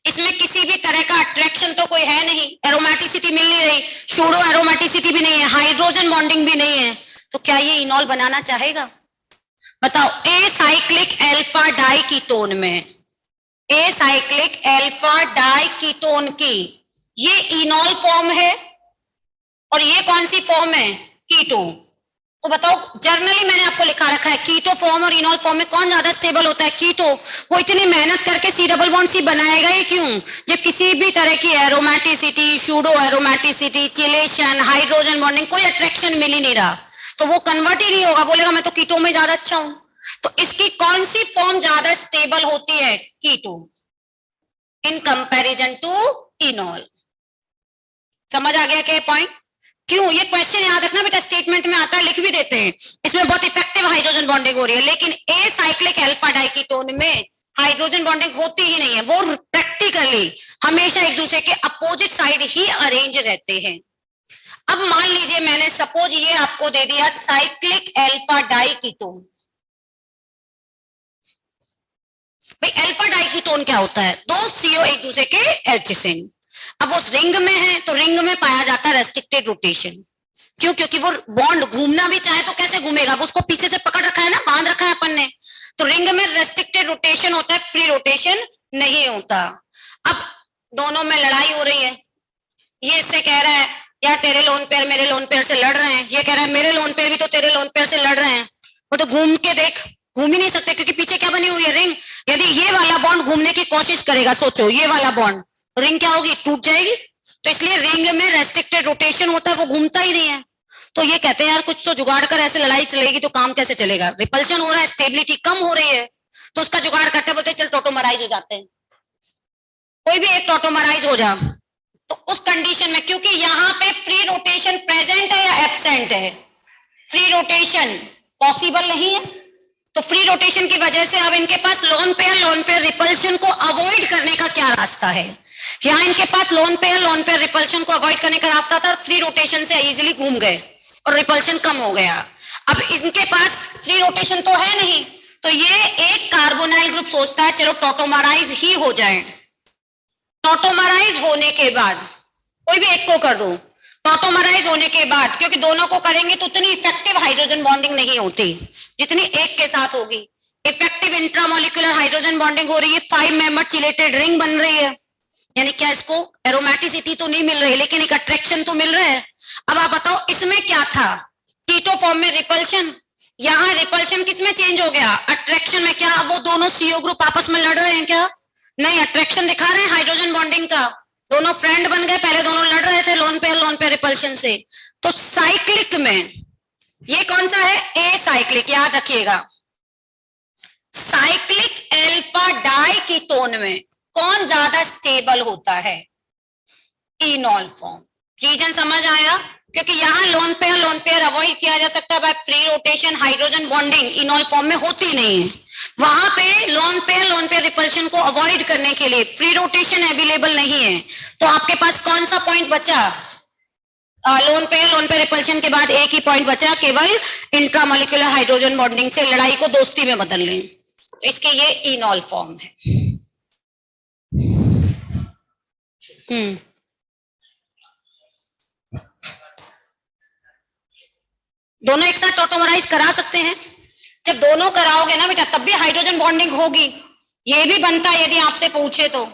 इसमें किसी भी तरह का अट्रैक्शन तो कोई है नहीं, एरोमेटिसिटी मिल नहीं रही, सूडो एरोमेटिसिटी भी नहीं है, हाइड्रोजन बॉन्डिंग भी नहीं है, तो क्या ये इनॉल बनाना चाहेगा? बताओ। Acyclic alpha diketone में, acyclic alpha diketone की ये इनॉल फॉर्म है और ये कौन सी फॉर्म है? कीटो। तो बताओ, जर्नली मैंने आपको लिखा रखा है कीटो फॉर्म और इनॉल फॉर्म में कौन ज्यादा स्टेबल होता है? कीटो। वो इतनी मेहनत करके C डबल बॉन्ड C बनाएगा ही क्यों? जब किसी भी तरह की aromaticity, pseudo aromaticity, chelation, hydrogen bonding, कोई अट्रैक्शन मिल ही नहीं रहा, तो वो कन्वर्ट ही नहीं होगा, बोलेगा मैं तो कीटो में ज्यादा अच्छा हूं। तो इसकी कौन सी फॉर्म ज्यादा स्टेबल होती है? कीटो इन कंपैरिजन टू इनॉल। समझ आ गया क्या पॉइंट? क्यों? ये क्वेश्चन याद रखना बेटा, स्टेटमेंट में आता है, लिख भी देते हैं, इसमें बहुत इफेक्टिव हाइड्रोजन बॉन्डिंग हो रही है, लेकिन acyclic alpha diketone में हाइड्रोजन बॉन्डिंग होती ही नहीं है, वो प्रैक्टिकली हमेशा एक दूसरे के अपोजिट साइड ही अरेंज रहते हैं। अब मान लीजिए मैंने सपोज ये आपको दे दिया साइक्लिक अल्फा डाई कीटोन। भाई अल्फा डाई कीटोन क्या होता है? दो CO एक दूसरे के एडजेसेंट। अब वो रिंग में है तो रिंग में पाया जाता है रेस्ट्रिक्टेड रोटेशन। क्यों? क्योंकि वो बॉन्ड घूमना भी चाहे तो कैसे घूमेगा? वो उसको पीछे से पकड़ रखा है ना, बांध रखा है अपन ने, तो रिंग में रेस्ट्रिक्टेड रोटेशन होता है, फ्री रोटेशन नहीं होता। अब दोनों में लड़ाई हो रही है, ये इससे कह रहा है यार तेरे लोन पेयर मेरे लोन पेयर से लड़ रहे हैं, ये कह रहा है मेरे लोन पेयर भी तो तेरे लोन पेयर से लड़ रहे हैं। वो तो घूम के देख, घूम ही नहीं सकते क्योंकि पीछे क्या बनी हुई है? रिंग। यदि ये वाला बॉन्ड घूमने की कोशिश करेगा, सोचो ये वाला बॉन्ड, रिंग क्या होगी? टूट जाएगी। तो इसलिए रिंग में रेस्ट्रिक्टेड रोटेशन होता है, वो घूमता ही नहीं है। तो ये कहते हैं यार कुछ तो जुगाड़ कर, ऐसे लड़ाई चलेगी तो काम कैसे चलेगा? रिपल्शन हो रहा है, स्टेबिलिटी कम हो रही है, तो उसका जुगाड़ करते बोलते चल टॉटोमराइज हो जाते हैं, कोई भी एक टॉटोमराइज हो जा, तो उस कंडीशन में, क्योंकि यहाँ पे फ्री रोटेशन प्रेजेंट है या एब्सेंट है, फ्री रोटेशन पॉसिबल नहीं है, तो फ्री रोटेशन की वजह से अब इनके पास लोन पेयर रिपल्शन को अवॉइड करने का क्या रास्ता है। यहाँ इनके पास लोन पेयर रिपल्शन को अवॉइड करने का रास्ता था, फ्री रोटेशन से इजीली घूम गए और रिपल्शन कम हो गया। अब इनके पास फ्री रोटेशन तो है नहीं, तो ये एक कार्बोनाइल ग्रुप सोचता है चलो टॉटोमराइज ही हो जाए। टॉटोमराइज होने के बाद कोई भी एक को कर दो, टॉटोमराइज होने के बाद, क्योंकि दोनों को करेंगे तो उतनी इफेक्टिव हाइड्रोजन बॉन्डिंग नहीं होती जितनी एक के साथ होगी। इफेक्टिव इंट्रामोलिकुलर हाइड्रोजन बॉन्डिंग हो रही है, 5 मेंबर चिलेटेड रिंग बन रही है, यानी क्या इसको एरोमेटिसिटी तो नहीं मिल रही लेकिन एक अट्रैक्शन तो मिल रहा है। अब आप बताओ इसमें क्या था, कीटो फॉर्म में रिपल्शन, यहाँ रिपल्शन किसमें चेंज हो गया, अट्रैक्शन में। क्या वो दोनों सीओ ग्रुप आपस में लड़ रहे हैं क्या, नहीं, अट्रैक्शन दिखा रहे हैं हाइड्रोजन बॉन्डिंग का, दोनों फ्रेंड बन गए, पहले दोनों लड़ रहे थे लोन पे रिपल्शन से। तो साइक्लिक में ये कौन सा है, ए साइक्लिक, याद रखिएगा। साइक्लिक एल्फा डाई कीटोन में कौन ज्यादा स्टेबल होता है, इनॉल फॉर्म। रीजन समझ आया, क्योंकि यहाँ लोन पेयर अवॉइड किया जा सकता है by free rotation, hydrogen bonding इनॉल form में होती नहीं है। वहां पे लोन पेयर रिपल्शन को अवॉइड करने के लिए फ्री रोटेशन अवेलेबल नहीं है, तो आपके पास कौन सा पॉइंट बचा, लोन पेयर रिपल्शन के बाद एक ही पॉइंट बचा, केवल इंट्रामोलिकुलर हाइड्रोजन बॉन्डिंग से लड़ाई को दोस्ती में बदल लें, तो इसके ये इनॉल फॉर्म है। दोनों एक साथ टॉटोमराइज करा सकते हैं, जब दोनों कराओगे ना बेटा तब भी हाइड्रोजन बॉन्डिंग होगी, ये भी बनता है यदि आपसे पूछे तो।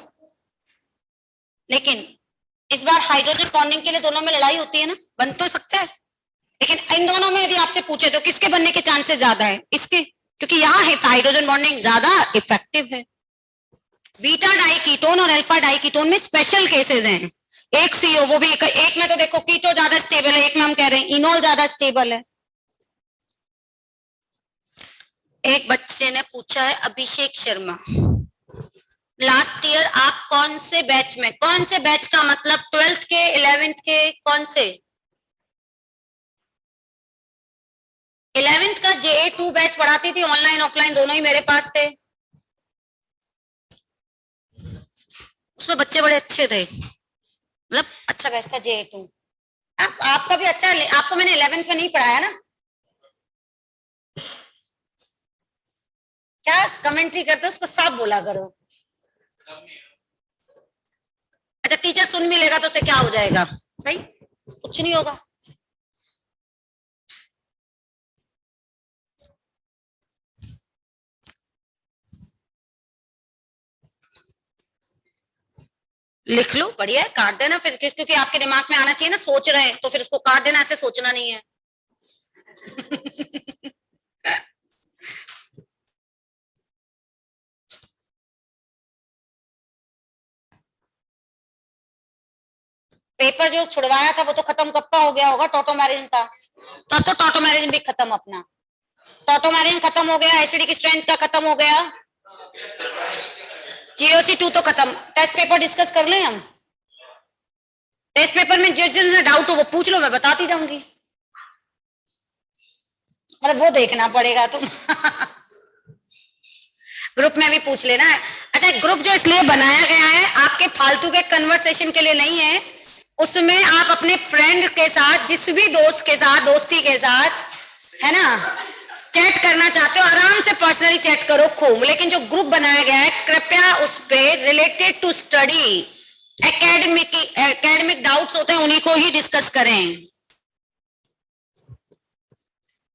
लेकिन इस बार हाइड्रोजन बॉन्डिंग के लिए दोनों में लड़ाई होती है ना, बन तो सकता है, लेकिन इन दोनों में यदि आपसे पूछे तो किसके बनने के चांसेस ज्यादा है, इसके, क्योंकि यहाँ हाइड्रोजन बॉन्डिंग ज्यादा इफेक्टिव है। बीटा डाई कीटोन और अल्फा डाई कीटोन में स्पेशल केसेस हैं, एक सीओ, वो भी एक में तो देखो कीटो ज्यादा स्टेबल है, एक में हम कह रहे हैं इनोल ज्यादा स्टेबल है। एक बच्चे ने पूछा है, अभिषेक शर्मा, लास्ट ईयर आप कौन से बैच में, कौन से बैच का मतलब 12th के 11th के, कौन से 11th का JA2 बैच पढ़ाती थी, ऑनलाइन ऑफलाइन दोनों ही मेरे पास थे, उसमें बच्चे बड़े अच्छे थे, मतलब अच्छा बैच था JA2। आपका भी अच्छा, आपको मैंने 11th में नहीं पढ़ाया ना, क्या कमेंट्री करते हो उसको साफ बोला करो। अच्छा टीचर सुन भी लेगा तो उसे क्या हो जाएगा भाई, कुछ नहीं होगा। लिख लो, बढ़िया है, काट देना फिर, क्योंकि आपके दिमाग में आना चाहिए ना, सोच रहे हैं तो फिर उसको काट देना, ऐसे सोचना नहीं है। पेपर जो छुड़वाया था वो तो खत्म कब का हो गया होगा, टॉटोमैरिन का, तब तो टॉटोमैरिन भी खत्म, अपना टॉटोमैरिन खत्म हो गया, एसिडिक स्ट्रेंथ का खत्म हो गया, GOC2 तो खत्म। टेस्ट पेपर डिस्कस कर लें हम, टेस्ट पेपर में जिस जिन डाउट हो वो पूछ लो, मैं बताती जाऊंगी, मतलब वो देखना पड़ेगा तुम। ग्रुप में भी पूछ लेना है। अच्छा ग्रुप जो इसलिए बनाया गया है आपके फालतू के कन्वर्सेशन के लिए नहीं है, उसमें आप अपने फ्रेंड के साथ, जिस भी दोस्त के साथ, दोस्ती के साथ, है ना, चैट करना चाहते हो आराम से पर्सनली चैट करो खूब, लेकिन जो ग्रुप बनाया गया है कृपया उस पे related to study, academic doubts होते हैं उन्हीं को ही डिस्कस करें।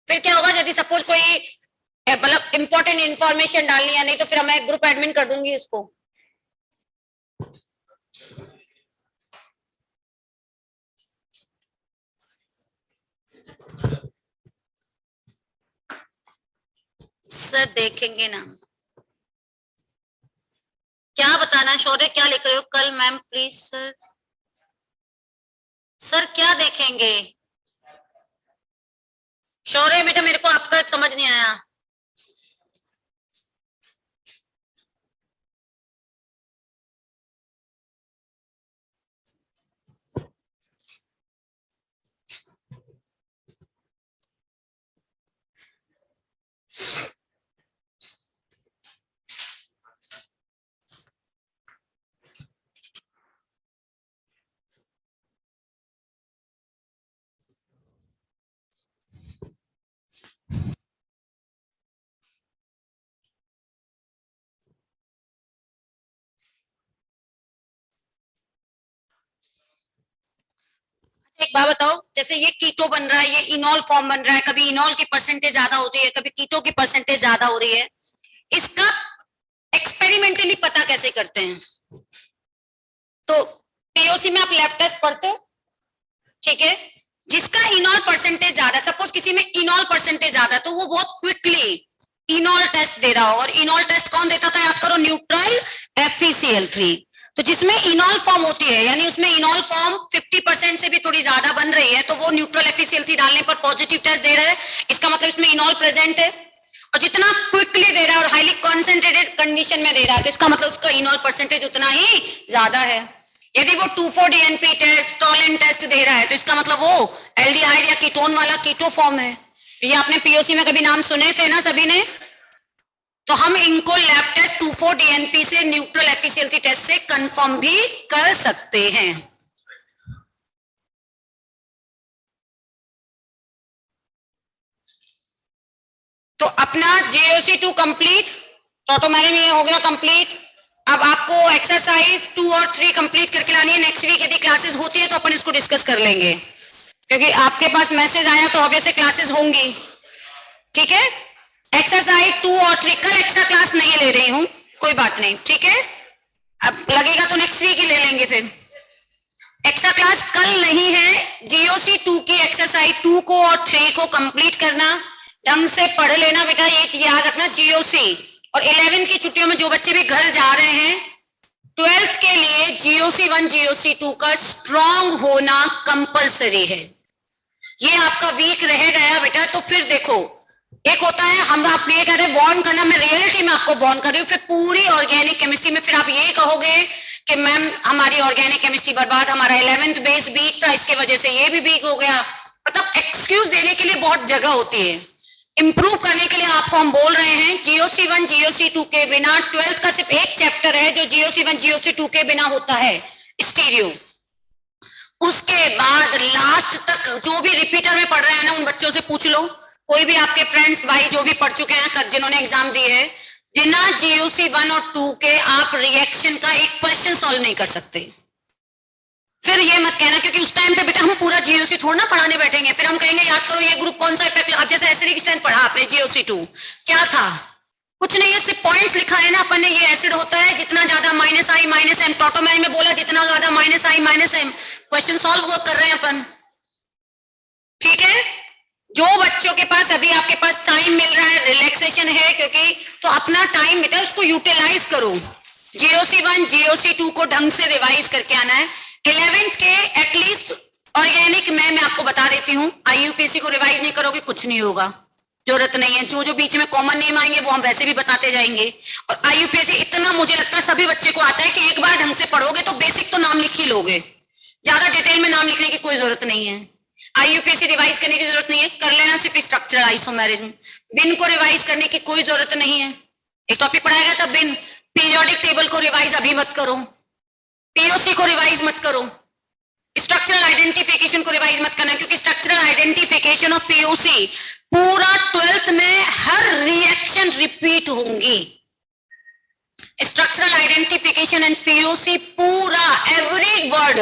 फिर क्या होगा, यदि सपोज कोई मतलब इंपॉर्टेंट इंफॉर्मेशन डालनी है, नहीं तो फिर मैं ग्रुप एडमिन कर दूंगी इसको। सर देखेंगे ना, क्या बताना शौर्य, क्या लिख रहे हो कल मैम प्लीज सर, सर क्या देखेंगे शौर्य, बेटा मेरे को आपका समझ नहीं आया। बात बताओ, जैसे ये कीटो बन रहा है, ये इनॉल फॉर्म बन रहा है, कभी इनॉल की परसेंटेज ज्यादा होती है, कभी कीटो की परसेंटेज ज्यादा हो रही है, इसका एक्सपेरिमेंटली पता कैसे करते हैं? तो पीओसी में आप लैब टेस्ट पढ़ते हो, ठीक है? जिसका इनॉल परसेंटेज ज्यादा, सपोज किसी में इनॉल परसेंटेज ज्यादा है, तो वो बहुत क्विकली इनॉल टेस्ट दे रहा हो। और इनॉल टेस्ट कौन देता था, याद करो, न्यूट्रल FeCl3। तो जिसमें इनॉल फॉर्म होती है, यानी उसमें इनॉल फॉर्म 50% से भी थोड़ी ज्यादा बन रही है, तो वो न्यूट्रल FeCl3 डालने पर पॉजिटिव टेस्ट दे रहा है, इसका मतलब इसमें इनॉल प्रेजेंट है। और जितना क्विकली दे रहा है और हाईली कॉन्सेंट्रेटेड कंडीशन में दे रहा है, तो इसका मतलब उसका इनॉल परसेंटेज उतना ही ज्यादा है। यदि वो 2,4-DNP टेस्ट, टॉलन टेस्ट दे रहा है, तो इसका मतलब वो एल्डिहाइड या कीटोन वाला कीटो फॉर्म है। ये आपने पीओसी में कभी नाम सुने थे ना सभी ने? तो हम इनको लैब टेस्ट 2,4-DNP से, न्यूट्रल FeCl3 टेस्ट से कंफर्म भी कर सकते हैं। तो अपना JOC2 कंप्लीट, टोटोमेरिम ये हो गया कंप्लीट। अब आपको एक्सरसाइज 2 और 3 कंप्लीट करके लानी है। नेक्स्ट वीक यदि क्लासेस होती है तो अपन इसको डिस्कस कर लेंगे, क्योंकि आपके पास मैसेज आया तो ऑब्वियसली क्लासेस होंगी, ठीक है? एक्सरसाइज 2 और 3 कल एक्स्ट्रा क्लास नहीं ले रही हूं, कोई बात नहीं, ठीक है? अब लगेगा तो नेक्स्ट वीक ही ले लेंगे। फिर एक्स्ट्रा क्लास कल नहीं है। JOC2 की एक्सरसाइज 2 को और 3 को कंप्लीट करना, ढंग से पढ़ लेना बेटा, ये याद रखना। JOC और 11 की छुट्टियों में जो बच्चे भी घर जा रहे हैं, 12th के लिए JOC1 JOC2 का स्ट्रॉन्ग होना कंपलसरी है। ये आपका वीक रह गया बेटा, तो फिर देखो, एक होता है हम आप ये कह रहे हैं बॉर्न करना, मैं रियलिटी में आपको बॉर्न कर रही हूँ, फिर पूरी ऑर्गेनिक केमिस्ट्री में फिर आप ये कहोगे कि मैम हमारी ऑर्गेनिक केमिस्ट्री बर्बाद, हमारा 11th बेस वीक था, इसके वजह से ये भी वीक हो गया। मतलब एक्सक्यूज देने के लिए बहुत जगह होती है। इंप्रूव करने के लिए आपको हम बोल रहे हैं, JOC1 JOC2 के बिना 12th का सिर्फ एक चैप्टर है जो JOC1 JOC2 के बिना होता है, स्टीरियो। उसके बाद लास्ट तक जो भी रिपीटर में पढ़ रहे हैं ना, उन बच्चों से पूछ लो, कोई भी आपके फ्रेंड्स भाई जो भी पढ़ चुके हैं, जिन्होंने एग्जाम दिए हैं, बिना JOC1 और 2 के आप रिएक्शन का एक क्वेश्चन सॉल्व नहीं कर सकते। फिर ये मत कहना, क्योंकि उस टाइम पे बेटा हम पूरा JOC थोड़ा ना पढ़ाने बैठेंगे, फिर हम कहेंगे याद करो ये ग्रुप कौन सा इफेक्ट। अब जैसे एसिडिक स्ट्रेंथ पढ़ा आपने JOC2, क्या था? कुछ नहीं है, सिर्फ पॉइंट्स लिखा है ना अपन ने, ये एसिड होता है जितना ज्यादा -I-M, टोटोमेरिम में बोला जितना ज्यादा -I-M, क्वेश्चन सॉल्व कर रहे हैं अपन, ठीक है? जो बच्चों के पास अभी आपके पास टाइम मिल रहा है, रिलैक्सेशन है, क्योंकि तो अपना टाइम बेटा उसको यूटिलाइज करो। JOC1 JOC2 को ढंग से रिवाइज करके आना है। 11th के एटलीस्ट ऑर्गेनिक में मैं आपको बता देती हूँ, IUPAC को रिवाइज नहीं करोगे कुछ नहीं होगा, जरूरत नहीं है। जो जो बीच में कॉमन नेम आएंगे वो हम वैसे भी बताते जाएंगे। और IUPAC इतना मुझे लगता है सभी बच्चे को आता है कि एक बार ढंग से पढ़ोगे तो बेसिक तो नाम लिख ही लोगे, ज्यादा डिटेल में नाम लिखने की कोई जरूरत नहीं है। IUPAC रिवाइज करने की जरूरत नहीं है, कर लेना सिर्फ स्ट्रक्चरल आइसोमेरिज्म। बिन को रिवाइज करने की कोई जरूरत नहीं है, एक टॉपिक पढ़ाया गया था बिन। पीरियोडिक टेबल को रिवाइज अभी मत करो, POC को रिवाइज मत करो, स्ट्रक्चरल आइडेंटिफिकेशन को रिवाइज मत करना, क्योंकि स्ट्रक्चरल आइडेंटिफिकेशन और POC पूरा 12th में हर रिएक्शन रिपीट होंगी। स्ट्रक्चरल आइडेंटिफिकेशन एंड POC पूरा एवरी वर्ड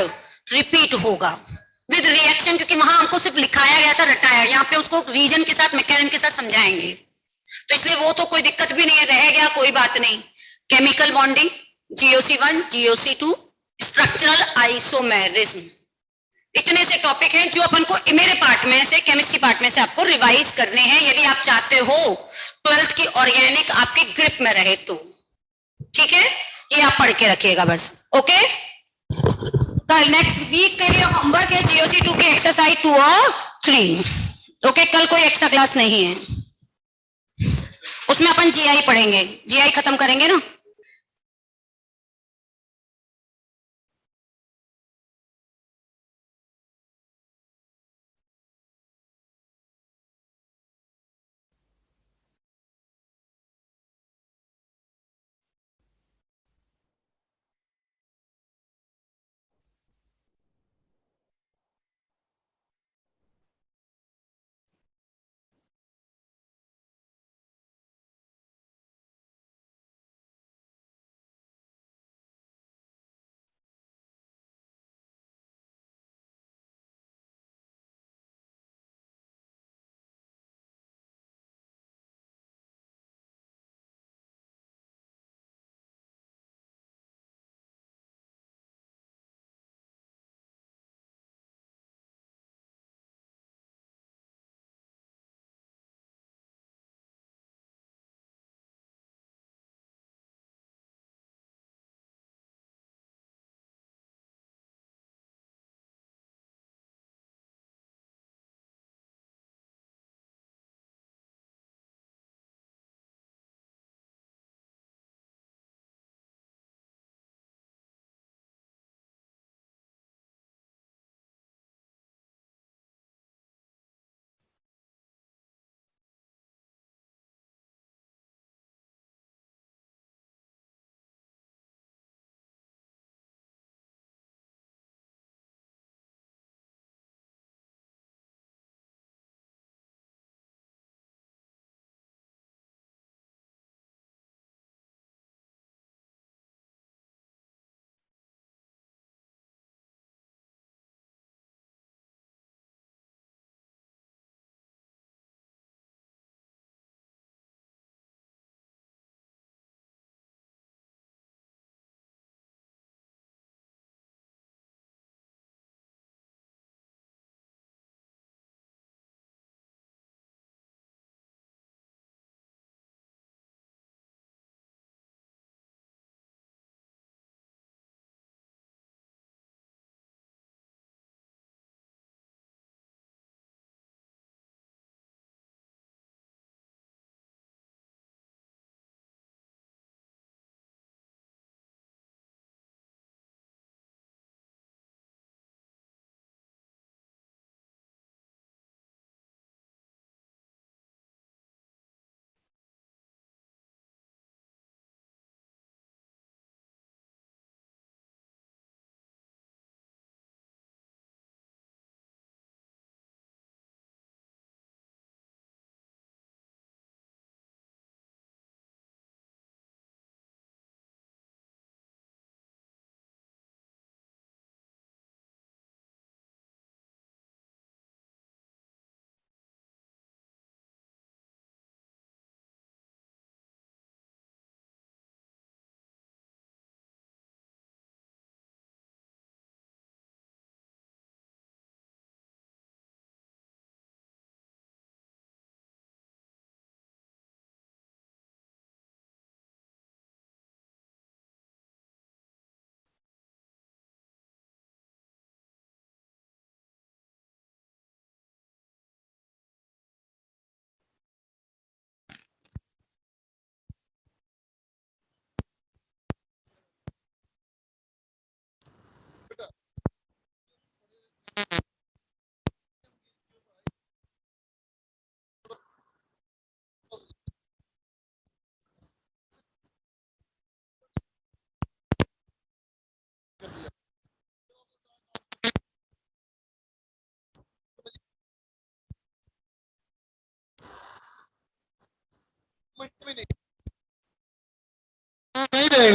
रिपीट होगा विद रिएक्शन, क्योंकि वहां हमको सिर्फ लिखाया गया था, रटाया, यहाँ पे उसको रीजन के साथ, मैकेनिज्म के साथ समझाएंगे, तो इसलिए वो तो कोई दिक्कत भी नहीं है, रह गया कोई बात नहीं। Chemical bonding, JOC1 JOC2, structural isomerism, इतने से टॉपिक हैं जो अपन को मेरे पार्ट में से, केमिस्ट्री पार्ट में से आपको रिवाइज करने हैं, यदि आप चाहते हो 12th की ऑर्गेनिक आपकी ग्रिप में रहे तो, ठीक है? ये आप पढ़ के रखिएगा बस, ओके? कल नेक्स्ट वीक के लिए होमवर्क है JOC2 की एक्सरसाइज 2 और 3, ओके? कल कोई एक्स्ट्रा क्लास नहीं है, उसमें अपन GI पढ़ेंगे, GI खत्म करेंगे ना।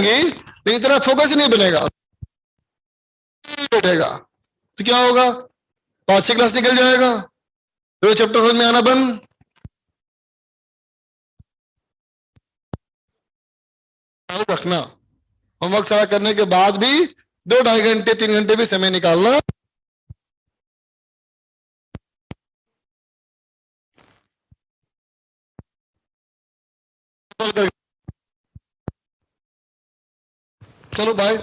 जाएंगी लेकिन तेरा फोकस ही नहीं बनेगा, बैठेगा तो क्या होगा, 5-6 क्लास निकल जाएगा, फिर चैप्टर समझ में आना बंद। रखना होमवर्क सारा करने के बाद भी 2-2.5 घंटे 3 घंटे भी समय निकालना। चलो बाय।